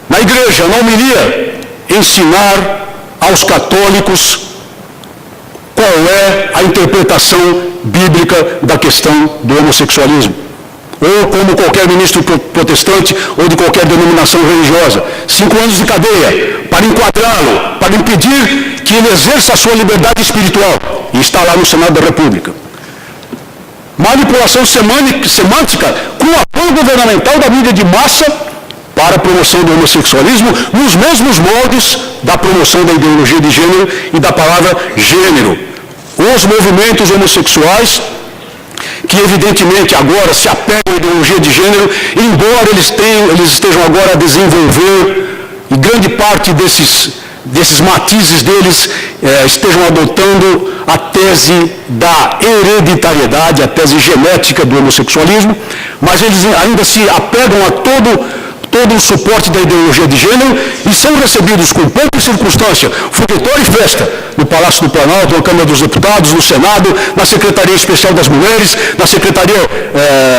na igreja, na homilia, ensinar aos católicos qual é a interpretação bíblica da questão do homossexualismo. Ou como qualquer ministro protestante ou de qualquer denominação religiosa. 5 anos de cadeia para enquadrá-lo, para impedir que ele exerça a sua liberdade espiritual. E está lá no Senado da República. Manipulação semântica com apoio governamental da mídia de massa para a promoção do homossexualismo nos mesmos moldes da promoção da ideologia de gênero e da palavra gênero. Os movimentos homossexuais, que evidentemente agora se apegam à ideologia de gênero, embora eles estejam agora a desenvolver, e grande parte desses matizes deles estejam adotando a tese da hereditariedade, a tese genética do homossexualismo, mas eles ainda se apegam a todo o suporte da ideologia de gênero e são recebidos com pompa e circunstância, foguetório e festa, no Palácio do Planalto, na Câmara dos Deputados, no Senado, na Secretaria Especial das Mulheres, na Secretaria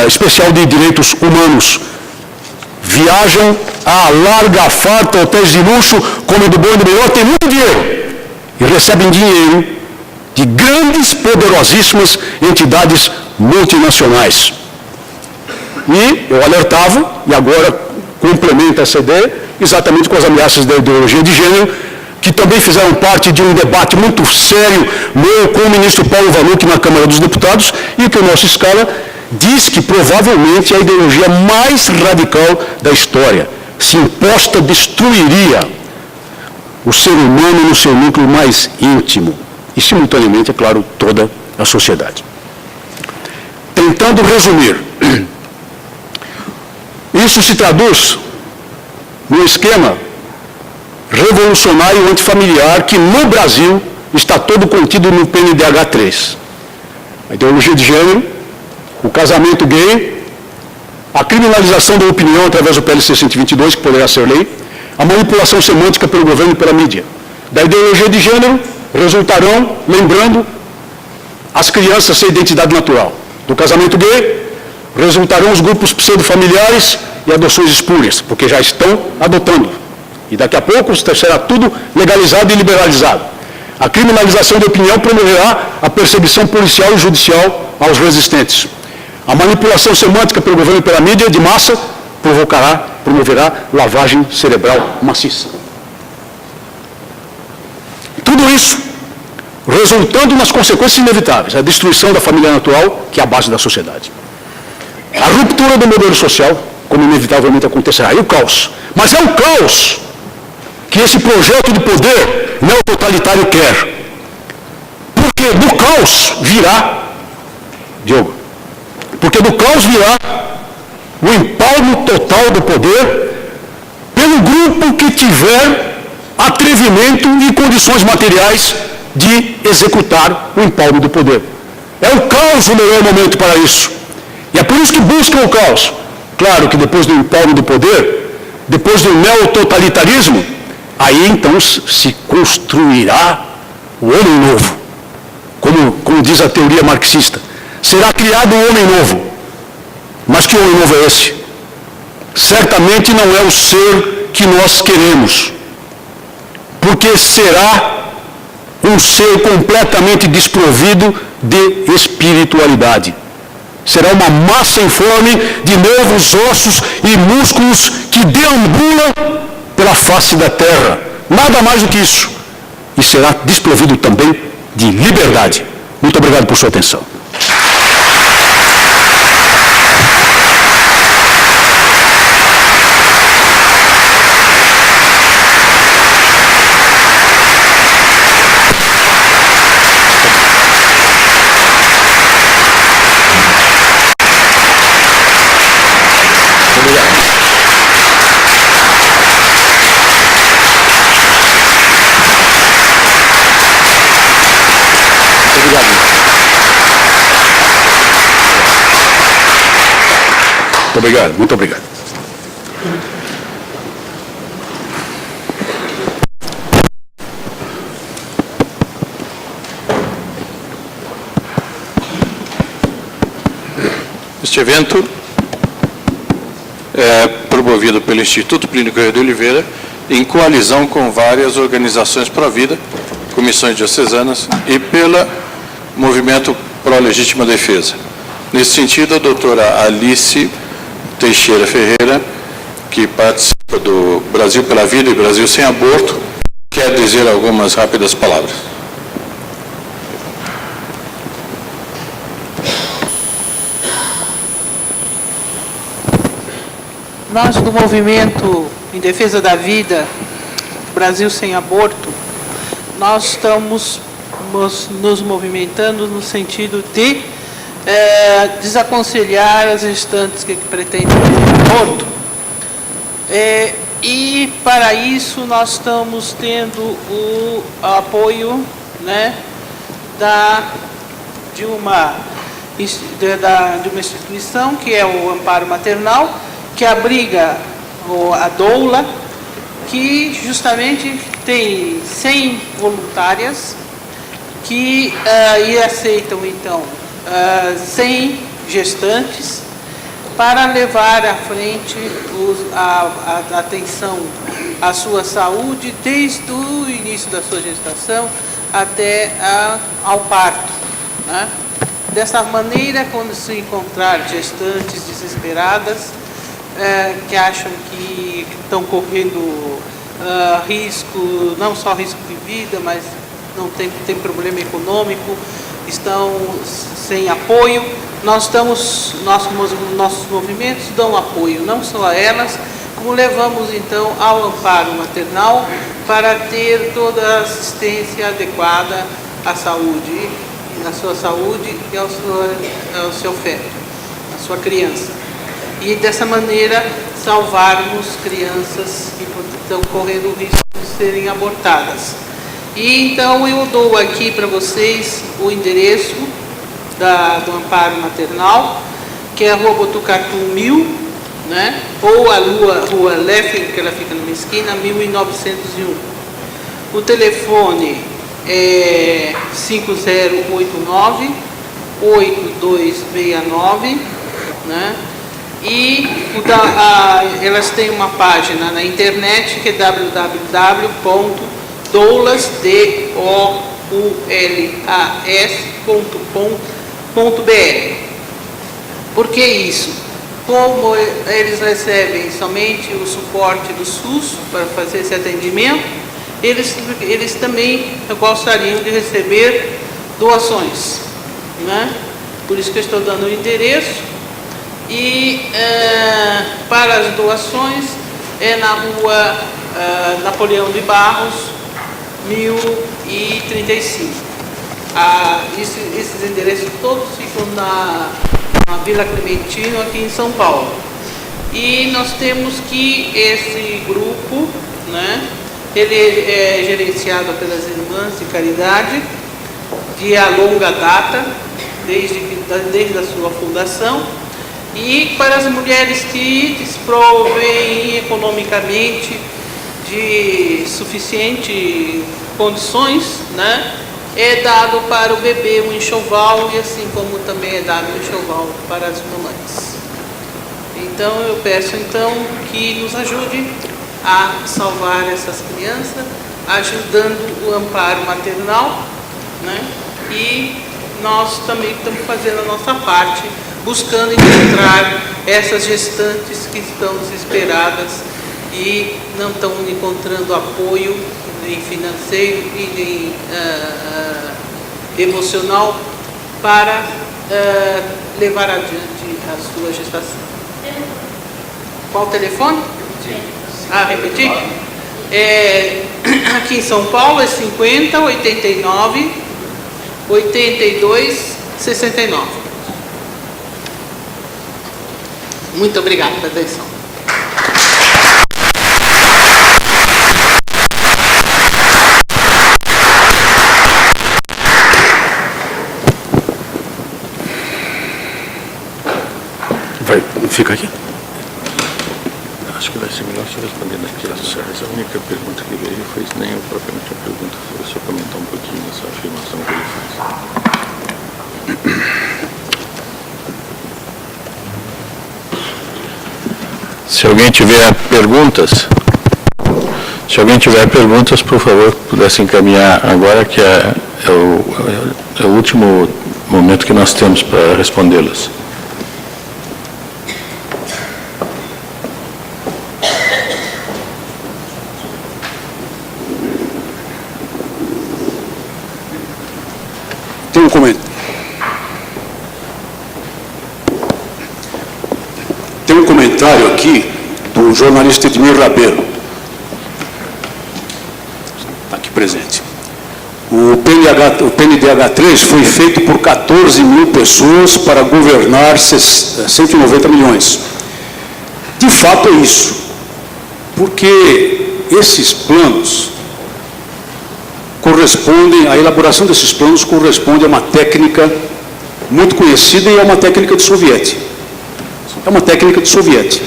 Especial de Direitos Humanos. Viajam a larga farta, hotéis de luxo, comem do bom e do melhor, têm muito dinheiro e recebem dinheiro de grandes, poderosíssimas entidades multinacionais. E eu alertava, e agora complementa essa ideia, exatamente com as ameaças da ideologia de gênero, que também fizeram parte de um debate muito sério meu com o ministro Paulo Vanucchi na Câmara dos Deputados, e que o nosso Scala diz que provavelmente a ideologia mais radical da história, se imposta, destruiria o ser humano no seu núcleo mais íntimo e, simultaneamente, é claro, toda a sociedade. Tentando resumir, isso se traduz num esquema revolucionário antifamiliar que no Brasil está todo contido no PNDH 3. A ideologia de gênero, o casamento gay, a criminalização da opinião através do PLC 122, que poderá ser lei, a manipulação semântica pelo governo e pela mídia. Da ideologia de gênero resultarão, lembrando, as crianças sem identidade natural. Do casamento gay resultarão os grupos pseudo-familiares e adoções espúrias, porque já estão adotando. E daqui a pouco será tudo legalizado e liberalizado. A criminalização da opinião promoverá a perseguição policial e judicial aos resistentes. A manipulação semântica pelo governo e pela mídia de massa promoverá lavagem cerebral maciça. Tudo isso resultando nas consequências inevitáveis, a destruição da família natural, que é a base da sociedade. A ruptura do modelo social, como inevitavelmente acontecerá, e o caos. Mas é o caos que esse projeto de poder neototalitário quer. Porque do caos virá, Diogo, porque do caos virá o empalmo total do poder pelo grupo que tiver atrevimento e condições materiais de executar o empalmo do poder. É o caos o melhor momento para isso. E é por isso que buscam o caos. Claro que depois do empalmo do poder, depois do neototalitarismo, aí então se construirá o homem novo. Como diz a teoria marxista. Será criado um homem novo. Mas que homem novo é esse? Certamente não é o ser que nós queremos. Porque será um ser completamente desprovido de espiritualidade. Será uma massa informe de nervos, ossos e músculos que deambulam pela face da terra. Nada mais do que isso. E será desprovido também de liberdade. Muito obrigado por sua atenção. Obrigado, muito obrigado. Este evento é promovido pelo Instituto Plínio Corrêa de Oliveira em coalizão com várias organizações pró-vida, comissões diocesanas e pelo Movimento Pró-Legítima Defesa. Nesse sentido, a doutora Alice Teixeira Ferreira, que participa do Brasil pela Vida e Brasil Sem Aborto, quer dizer algumas rápidas palavras. Nós, do Movimento em Defesa da Vida, Brasil Sem Aborto, nós estamos nos movimentando no sentido de desaconselhar as gestantes que pretendem ter aborto. E, para isso, nós estamos tendo o apoio, né, de uma instituição, que é o Amparo Maternal, que abriga a doula, que justamente tem 100 voluntárias que aceitam, então, 100 gestantes para levar à frente a atenção à sua saúde desde o início da sua gestação até ao parto, né? Dessa maneira, quando se encontrar gestantes desesperadas, que acham que estão correndo risco, não só risco de vida, mas não tem problema econômico, estão sem apoio. Nossos movimentos dão apoio não só a elas, como levamos então ao amparo maternal para ter toda a assistência adequada à saúde, à sua saúde e ao seu feto, à sua criança. E dessa maneira salvarmos crianças que estão correndo o risco de serem abortadas. E então eu dou aqui para vocês o endereço do amparo maternal, que é a Rua Botucatu 1000, né? Ou a Rua Leffler, que ela fica numa esquina, 1901. O telefone é 5089-8269, né? E elas têm uma página na internet que é www.doulas.com.br. Por que isso? Como eles recebem somente o suporte do SUS para fazer esse atendimento, eles também gostariam de receber doações, né? Por isso que eu estou dando o endereço. E para as doações é na Rua Napoleão de Barros, 1035. Esses endereços todos ficam na Vila Clementino, aqui em São Paulo. E nós temos que esse grupo, né, ele é gerenciado pelas Irmãs de Caridade de longa data, desde a sua fundação, e para as mulheres que desprovem economicamente de suficientes condições, né, é dado para o bebê um enxoval, e assim como também é dado um enxoval para as mamães. Então eu peço então que nos ajude a salvar essas crianças, ajudando o amparo maternal, né? E nós também estamos fazendo a nossa parte, buscando encontrar essas gestantes que estão desesperadas e não estão encontrando apoio nem financeiro e nem emocional para levar adiante a sua gestação. Qual o telefone? Repetir? Aqui em São Paulo é 50 89 82 69. Muito obrigada pela atenção. Fica aqui. Acho que vai ser melhor você responder naquela. A única pergunta que veio foi nem propriamente a pergunta, foi só comentar um pouquinho essa afirmação que ele faz. Se alguém tiver perguntas, por favor, pudesse encaminhar agora, que é o último momento que nós temos para respondê-las. Tem um comentário aqui do jornalista Edmir Rabelo, aqui presente. O PNDH3 foi feito por 14 mil pessoas para governar 190 milhões. De fato é isso, porque esses planos a elaboração desses planos corresponde a uma técnica muito conhecida e é uma técnica de soviete. É uma técnica de soviete.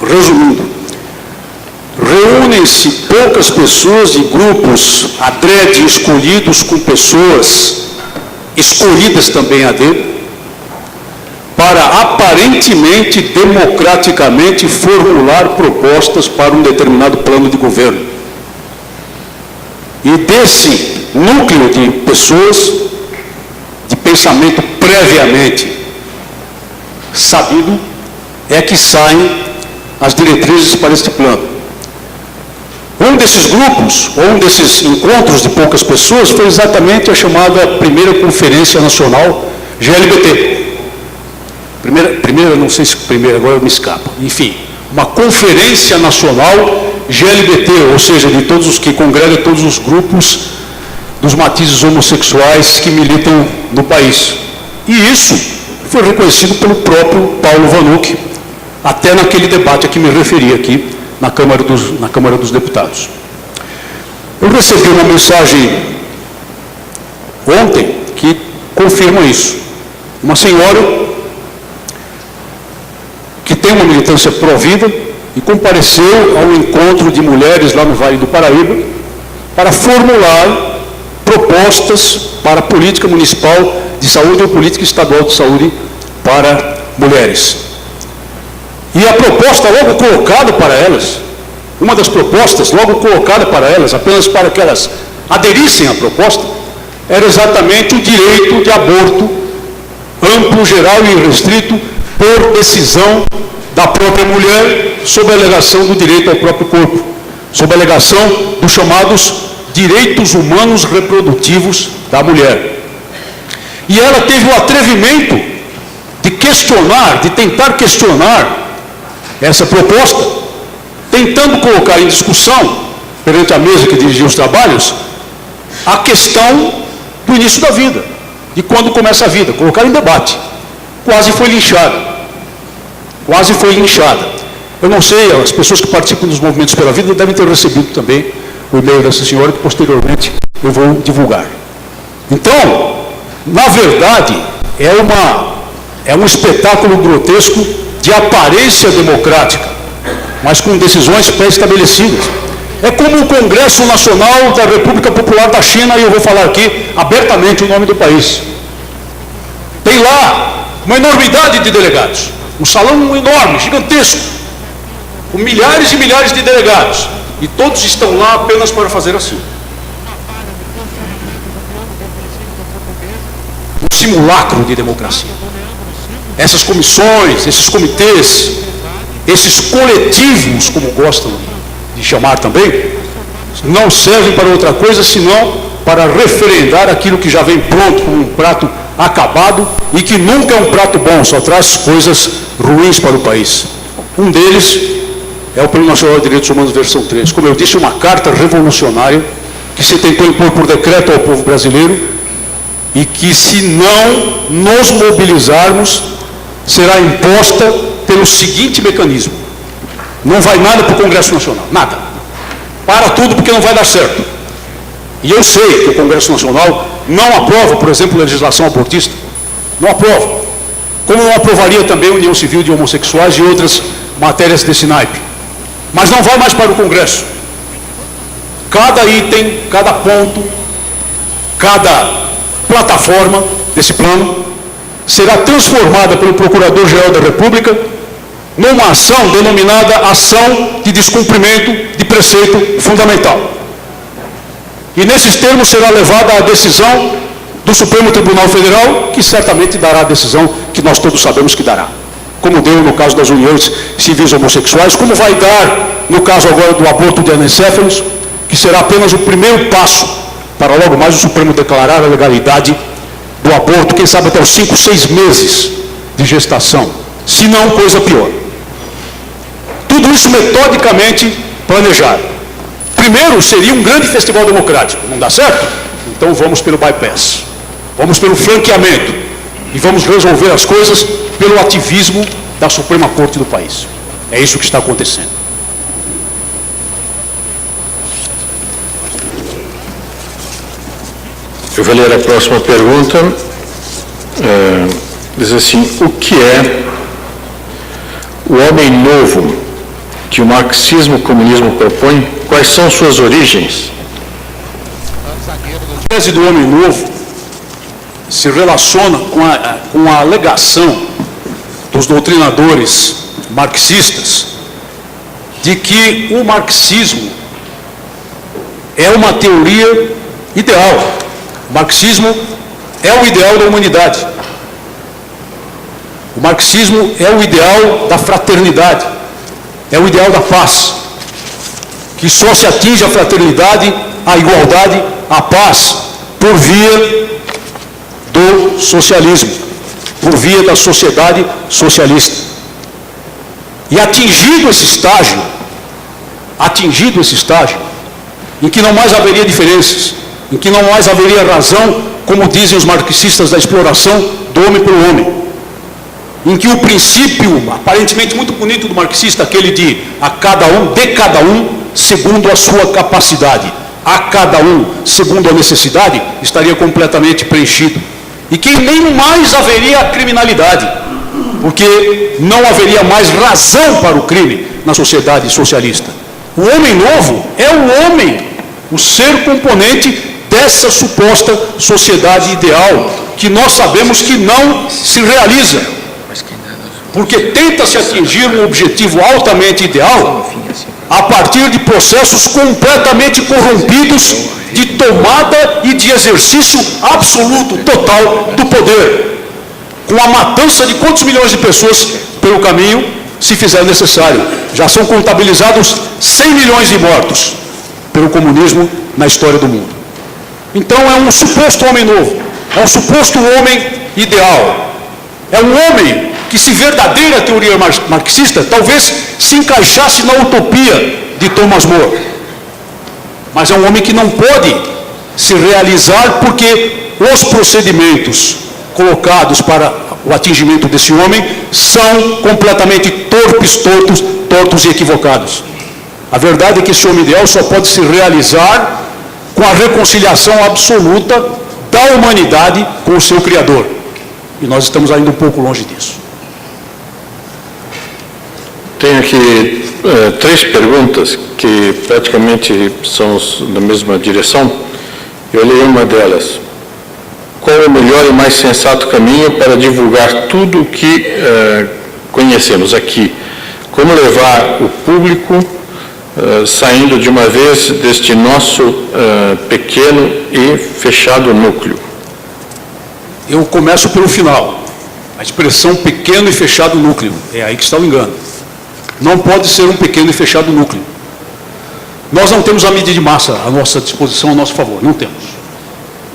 Resumindo, reúnem-se poucas pessoas e grupos adrede escolhidos com pessoas escolhidas também a dedo, para aparentemente, democraticamente, formular propostas para um determinado plano de governo. E desse núcleo de pessoas, de pensamento previamente sabido, é que saem as diretrizes para este plano. O desses grupos, ou um desses encontros de poucas pessoas, foi exatamente a chamada Primeira Conferência Nacional GLBT. Primeira, não sei se primeira, agora me escapa. Enfim, uma Conferência Nacional GLBT, ou seja, de todos os que congrega todos os grupos dos matizes homossexuais que militam no país. E isso foi reconhecido pelo próprio Paulo Vanuc, até naquele debate a que me referi aqui na Câmara dos Deputados. Eu recebi uma mensagem ontem que confirma isso. Uma senhora que tem uma militância pró-vida e compareceu ao encontro de mulheres lá no Vale do Paraíba para formular propostas para a política municipal de saúde ou política estadual de saúde para mulheres. E a proposta logo colocada para elas, uma das propostas logo colocada para elas, apenas para que elas aderissem à proposta, era exatamente o direito de aborto amplo, geral e restrito por decisão da própria mulher, sob a alegação do direito ao próprio corpo, sob a alegação dos chamados direitos humanos reprodutivos da mulher. E ela teve o atrevimento de questionar, de tentar questionar essa proposta, tentando colocar em discussão, perante a mesa que dirigia os trabalhos, a questão do início da vida, de quando começa a vida, colocar em debate. Quase foi linchada. Quase foi linchada. Eu não sei, as pessoas que participam dos movimentos pela vida devem ter recebido também o e-mail dessa senhora, que posteriormente eu vou divulgar. Então, na verdade, é um espetáculo grotesco de aparência democrática, mas com decisões pré-estabelecidas. É como o Congresso Nacional da República Popular da China, e eu vou falar aqui abertamente o nome do país. Tem lá uma enormidade de delegados, um salão enorme, gigantesco, com milhares e milhares de delegados, e todos estão lá apenas para fazer assim. Um simulacro de democracia. Essas comissões, esses comitês, esses coletivos, como gostam de chamar também, não servem para outra coisa senão para referendar aquilo que já vem pronto, como um prato acabado, e que nunca é um prato bom, só traz coisas ruins para o país. Um deles é o Plano Nacional de Direitos Humanos versão 3. Como eu disse, uma carta revolucionária que se tentou impor por decreto ao povo brasileiro e que, se não nos mobilizarmos, será imposta pelo seguinte mecanismo: não vai nada para o Congresso Nacional, nada. Para tudo, porque não vai dar certo. E eu sei que o Congresso Nacional não aprova, por exemplo, legislação abortista. Não aprova. Como não aprovaria também a União Civil de Homossexuais e outras matérias desse naipe. Mas não vai mais para o Congresso. Cada item, cada ponto, cada plataforma desse plano será transformada pelo Procurador-Geral da República numa ação denominada ação de descumprimento de preceito fundamental. E nesses termos será levada a decisão do Supremo Tribunal Federal, que certamente dará a decisão que nós todos sabemos que dará. Como deu no caso das uniões civis homossexuais, como vai dar no caso agora do aborto de anencéfalos, que será apenas o primeiro passo para logo mais o Supremo declarar a legalidade do aborto, quem sabe até os 5, 6 meses de gestação, se não coisa pior. Tudo isso metodicamente planejado. Primeiro seria um grande festival democrático, não dá certo? Então vamos pelo bypass, vamos pelo franqueamento e vamos resolver as coisas pelo ativismo da Suprema Corte do país. É isso que está acontecendo. Eu vou ler a próxima pergunta. Diz assim: o que é o homem novo que o marxismo e o comunismo propõem? Quais são suas origens? A tese do homem novo se relaciona com a alegação dos doutrinadores marxistas de que o marxismo é uma teoria ideal. O marxismo é o ideal da humanidade. O marxismo é o ideal da fraternidade, é o ideal da paz. que só se atinge a fraternidade, a igualdade, a paz, por via do socialismo, por via da sociedade socialista. E atingido esse estágio, em que não mais haveria diferenças, em que não mais haveria razão, como dizem os marxistas, da exploração do homem pelo homem, em que o princípio, aparentemente muito bonito do marxista, aquele de cada um, segundo a sua capacidade, a cada um, segundo a necessidade, estaria completamente preenchido. E que nem mais haveria criminalidade, porque não haveria mais razão para o crime na sociedade socialista. O homem novo é o homem, o ser componente dessa suposta sociedade ideal, que nós sabemos que não se realiza, porque tenta-se atingir um objetivo altamente ideal a partir de processos completamente corrompidos de tomada e de exercício absoluto, total do poder, com a matança de quantos milhões de pessoas pelo caminho, se fizer necessário. Já são contabilizados 100 milhões de mortos pelo comunismo na história do mundo. Então é um suposto homem novo, é um suposto homem ideal, é um homem que, se verdadeira teoria marxista, talvez se encaixasse na utopia de Thomas More. Mas é um homem que não pode se realizar porque os procedimentos colocados para o atingimento desse homem são completamente tortos e equivocados. A verdade é que esse homem ideal só pode se realizar com a reconciliação absoluta da humanidade com o seu Criador. E nós estamos ainda um pouco longe disso. Tenho aqui 3 perguntas que praticamente são da mesma direção. Eu leio uma delas. Qual é o melhor e mais sensato caminho para divulgar tudo o que conhecemos aqui? Como levar o público saindo de uma vez deste nosso pequeno e fechado núcleo? Eu começo pelo final. A expressão pequeno e fechado núcleo. É aí que está o engano. Não pode ser um pequeno e fechado núcleo. Nós não temos a mídia de massa à nossa disposição, a nosso favor. Não temos.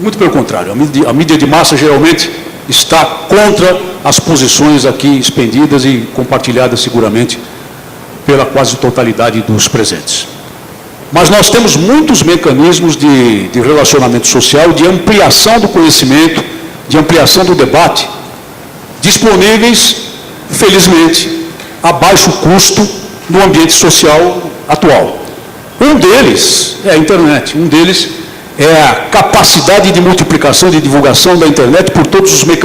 Muito pelo contrário. A mídia de massa geralmente está contra as posições aqui expendidas e compartilhadas seguramente pela quase totalidade dos presentes. Mas nós temos muitos mecanismos de relacionamento social, de ampliação do conhecimento, de ampliação do debate, disponíveis, felizmente, a baixo custo no ambiente social atual. Um deles é a internet, um deles é a capacidade de multiplicação, de divulgação da internet por todos os mecanismos